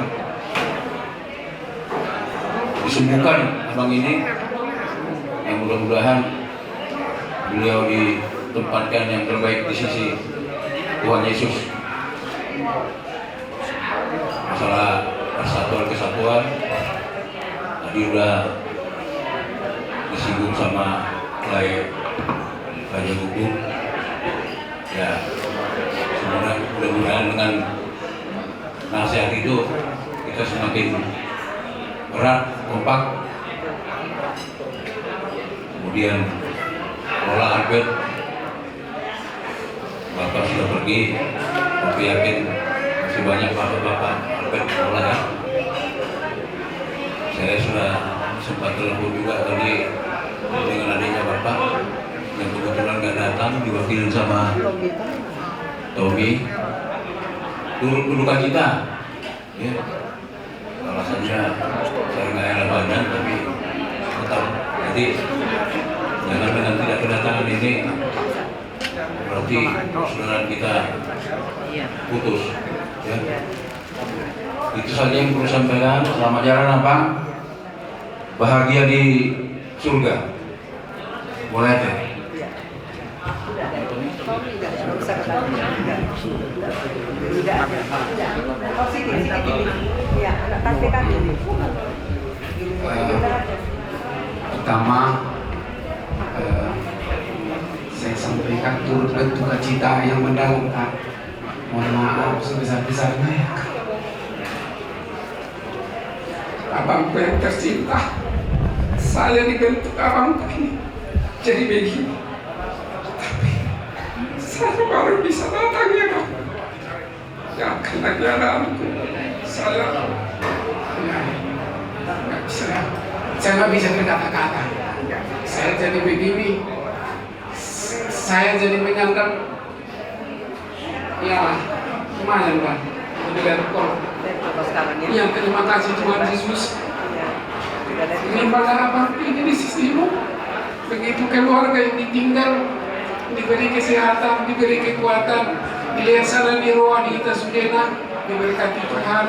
disembuhkan abang ini, yang mudah-mudahan beliau ditempatkan yang terbaik di sisi Tuhan Yesus. Masalah persatuan kesatuan tadi udah disinggung sama Raja Hukum. Ya, semoga mudah-mudahan dengan nasihat itu kita semakin erat, kompak. Kemudian Lola Albert, Bapak sudah pergi, tapi yakin masih banyak bapak-bapak Albert Lola ya. Saya sudah sempat telepon juga tadi dengan adanya Bapak yang kebetulan nggak datang, diwakilin sama Tommy. Turut berduka cita, ya. Alasannya saya nggak enak badan, tapi tetap. Jadi jangan dengan tidak kedatangan ini berarti persaudaraan kita putus. Ya. Itu saja yang perlu sampaikan. Selamat jalan abang, bahagia di surga. Boleh deh. Pertama, saya sampaikan turut berduka cita yang mendalam, Pak. Mohon maaf sebesar-besarnya ya, Kak. Abangku yang tercinta, saya dibentuk abangku ini jadi begini. Tapi saya baru bisa datang ya, Kak. Yang kena jalanku, saya nggak bisa. Saya nggak bisa berkata-kata. Saya jadi begini. Saya jadi menyangka, ya lumayan Pak. Yang terima kasih Tuhan Yesus. Limpahkan apa ini di sisimu. Begitu keluarga yang ditinggal, diberi kesehatan, diberi kekuatan, dilihat sana di roh di kita sudena, diberkati Tuhan.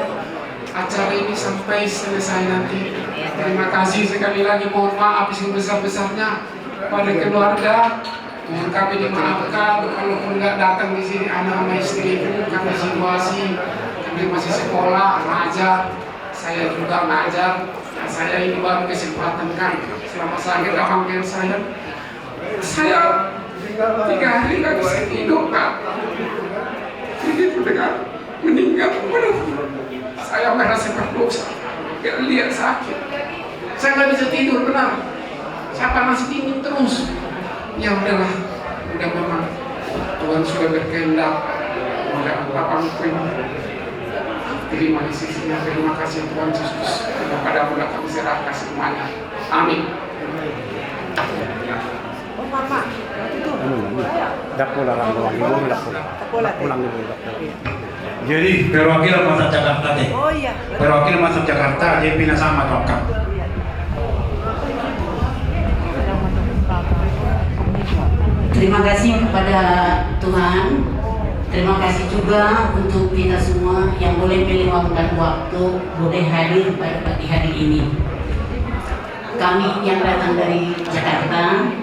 Acara ini sampai selesai nanti. Terima kasih sekali lagi, mohon maaf sebesar-besarnya pada keluarga. Mohon kami dimaafkan walaupun nggak datang di sini anak sama istri itu karena situasi kami masih sekolah, ngajar. Saya juga ngajar. Saya ini baru kesempatan kan selama sakit abang saya 3 hari nggak bisa tidur Kak. Begitu dengar meninggal benar. Saya merasa berdosa, gak lihat sakit. Saya nggak bisa tidur benar. Saya panas dingin terus. Ya udahlah, udah memang Tuhan sudah berkehendak. Mudah abangku ini terima di sisinya. Terima kasih Tuhan Yesus. Kepada mudah kami serahkan semuanya. Amin. Oh Bapak, itu. Jadi perwakilan masa Jakarta deh. Oh iya. Perwakilan masa Jakarta dia pindah sama tongkap. Terima kasih kepada Tuhan. Terima kasih juga untuk kita semua yang boleh meluangkan waktu, boleh hadir pada pagi hari ini. Kami yang datang dari Jakarta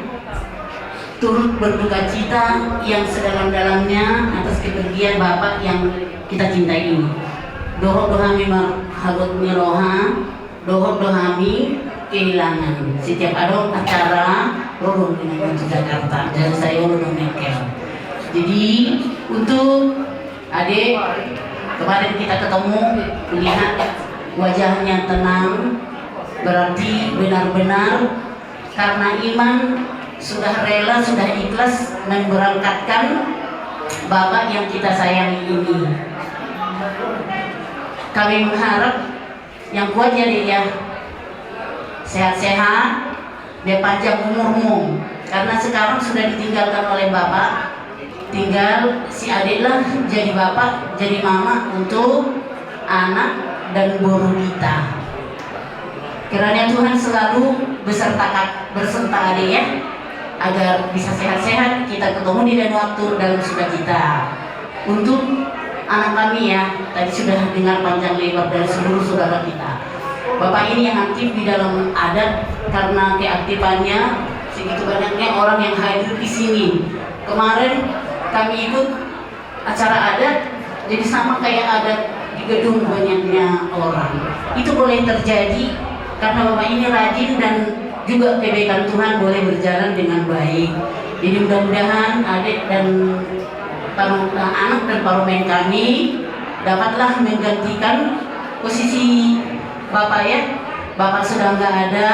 turut berduka cita yang sedalam-dalamnya atas kepergian Bapak yang kita cintai ini. Dohami hagot miroha, dohami kehilangan. Setiap ada acara rodong dengan Jakarta dan saya rodong Mekel. Jadi untuk adik kemarin kita ketemu, lihat wajahnya tenang, berarti benar-benar karena iman sudah rela, sudah ikhlas memberangkatkan Bapak yang kita sayangi ini. Kami mengharap yang kuat jadi ya sehat-sehat, dia panjang umurmu. Karena sekarang sudah ditinggalkan oleh Bapak, tinggal si adiklah jadi Bapak, jadi Mama untuk anak dan boru kita. Kiranya Tuhan selalu berserta adik ya, agar bisa sehat-sehat, kita ketemu di lain waktu dalam sukacita. Untuk anak kami ya, tadi sudah dengar panjang lebar dari seluruh saudara kita. Bapak ini yang aktif di dalam adat karena keaktifannya segitu banyaknya orang yang hadir di sini. Kemarin kami ikut acara adat, jadi sama kayak adat di gedung banyaknya orang. Itu boleh terjadi karena Bapak ini rajin dan juga kebaikan Tuhan boleh berjalan dengan baik. Jadi mudah-mudahan adik dan anak dan parlemen kami dapatlah menggantikan posisi Bapak ya. Bapak sudah nggak ada,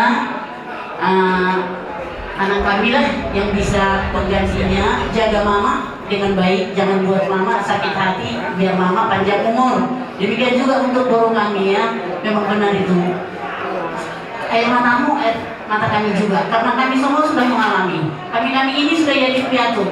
anak kami lah yang bisa penggantinya. Jaga mama dengan baik, jangan buat mama sakit hati, biar mama panjang umur. Demikian juga untuk borong kami ya, memang benar itu. Air matamu, air mata kami juga, karena kami semua sudah mengalami. Kami ini sudah jadi piatu,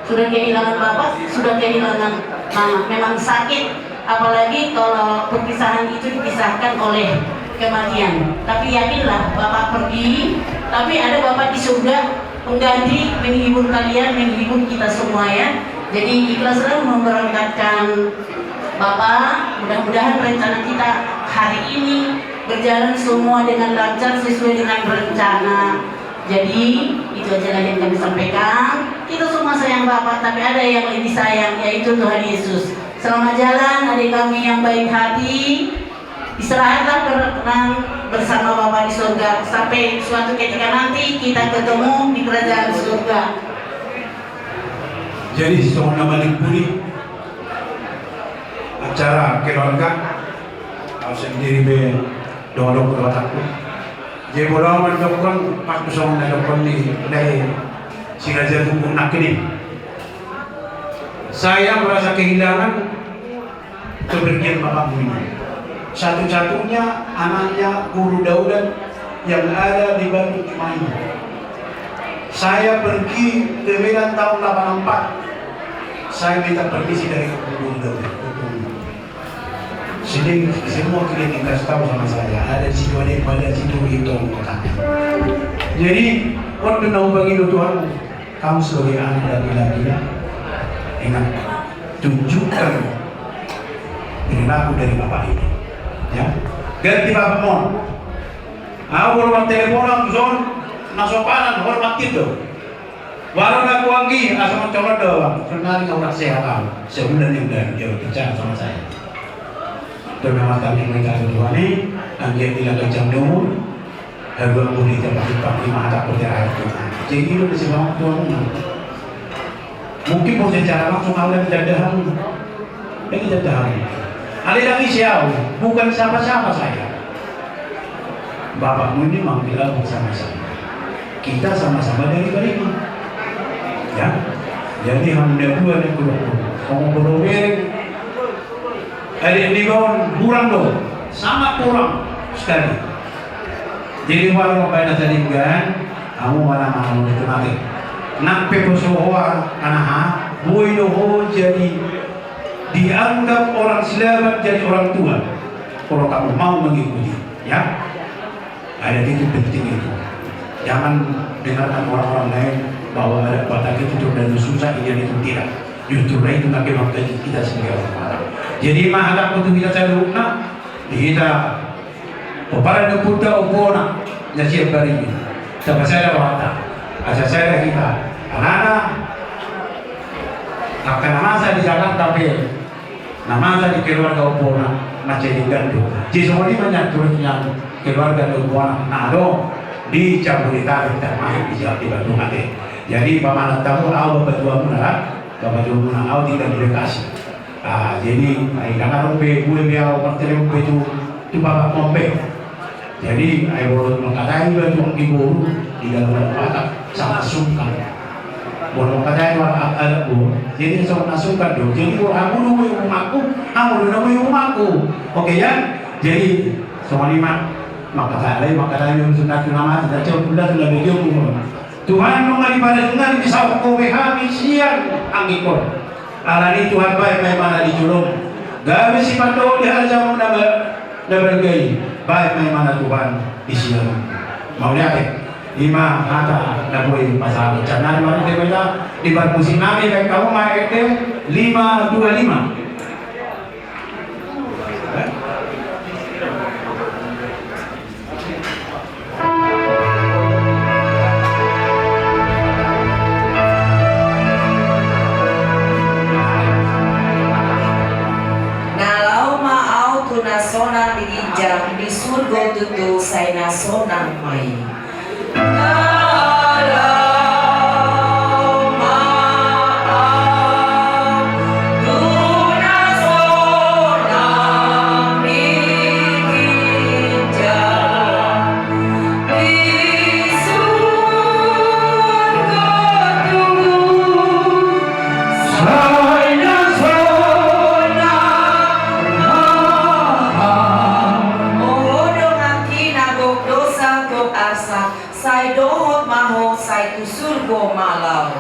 sudah kehilangan bapak, sudah kehilangan mama. Memang sakit, apalagi kalau perpisahan itu dipisahkan oleh kematian. Tapi yakinlah, bapak pergi, tapi ada bapak di surga pengganti, menghibur kalian, menghibur kita semua ya. Jadi ikhlaslah memberangkatkan bapak. Mudah-mudahan rencana kita hari ini berjalan semua dengan lancar sesuai dengan rencana. Jadi itu aja yang kami sampaikan. Kita semua sayang Bapak, tapi ada yang lebih sayang, yaitu Tuhan Yesus. Selamat jalan adik kami yang baik hati. Istirahatlah berkenan bersama Bapak di surga. Sampai suatu ketika nanti kita ketemu di kerajaan surga. Jadi seorang balik pulih acara keluarga harus sendiri be dolok aku. Jadi bola mendokong waktu seorang mendokong dari singaja tubuh nak ini. Saya merasa kehilangan kepergian bapakmu ini. Satu-satunya anaknya Guru Daudan yang ada di Batu Cimahi. Saya pergi ke Medan tahun 84. Saya minta permisi dari Guru Daudan. Sedang semua klinik kasih tahu sama saya ada di situ ada situ itu kotanya. Jadi waktu nak bagi Tuhan, kamu sebagai anak laki-laki ingat tunjukkan perilaku dari bapak ini. Ya, ganti bapak mon. Aku hormat teleponan zon nasopanan hormat itu. Baru aku lagi asal mencoba doang. Kenali orang sehat sebulan yang udah dia bicara sama saya. Memang kami mereka berdua ini dia bilang jam nomor harga boleh dapat 45 atau perjalanan Tuhan. Jadi itu masih banyak Tuhan. Mungkin mau secara langsung awalnya kejadian kejadian. Ada lagi siapa? Bukan siapa-siapa saya. Bapakmu ini bilang bersama saya. Kita sama-sama dari Bali. Ya. Jadi hanya dua yang ngomong berobek. Adik di bawah kurang loh, sangat kurang sekali. Jadi walau apa yang tadi kan, kamu mana itu nanti. Nak peposoa anak boy doh jadi dianggap orang selamat jadi orang tua. Kalau kamu mau mengikuti, ya. Ada itu penting itu. Jangan dengarkan orang-orang lain bahwa ada batak itu dan susah ini itu tidak. Justru itu bagaimana kita sebagai orang. Jadi mahal untuk kita selalu nak kita para deputa opona nasihat dari ini. Tapi saya wata, asal saya kita anak-anak akan masa di Jakarta tapi nama di keluarga opona macam ini gandu. Jadi semua ini banyak turunnya keluarga opona. Nah dong di Jabodetabek termasuk di Jawa Timur nanti. Jadi paman tahu awal berdua mula, bapak dua mula awal tidak dikasih. Jadi jangan lupa gue biar pertanyaan gue itu bapak kompe. Jadi ayo boleh mengatakan baju ibu di dalam bapak sama sungkan. Boleh mengatakan orang ada bu. Jadi sama sungkan dong. Jadi aku nunggu rumahku, aku nunggu rumahku. Oke ya. Jadi semua lima maka yang sudah nama tidak sudah begitu umur. Tuhan mengali pada dengan bisa kowe habis siang angikor. Alani Tuhan baik memang di julung. Gawe si pandu di hari zaman bergay. Baik memang Tuhan di siang. Mau lihat lima kata nak boleh pasal. Jangan baru kita di musim nabi kayak kamu main 525. kijang di surga tutu saya sonang mai. Sai dohot maho sai tu surgo malau.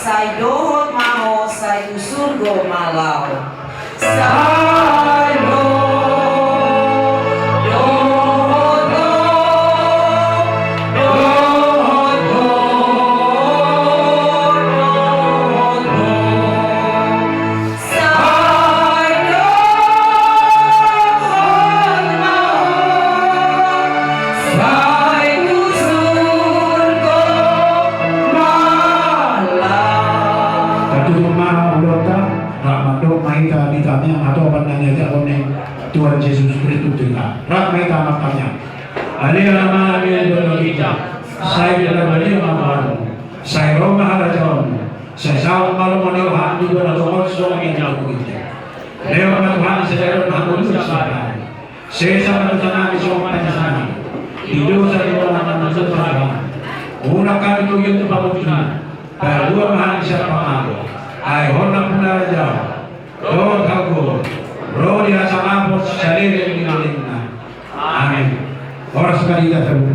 Sai dohot maho sai tu surgo malau. Sai Tuhan Yesus Kristus dengan rahmat amatnya. Alilama kita. Saya dalam balik amalan. Saya Roma harajon. Saya sahabat malu menolong juga dalam semua yang jauh kita. Lewat Tuhan sederet mahmud bersama. Saya sama dengan semua penyelesaian. Hidup saya dalam manusia Tuhan. Gunakan itu yang terbaik. Kedua mahal siapa mahu. Ay honam puna jauh. Lord kagu. Roh dia sama pos syariat yang dimalinna. Amin. Orang sekali dah terbuka.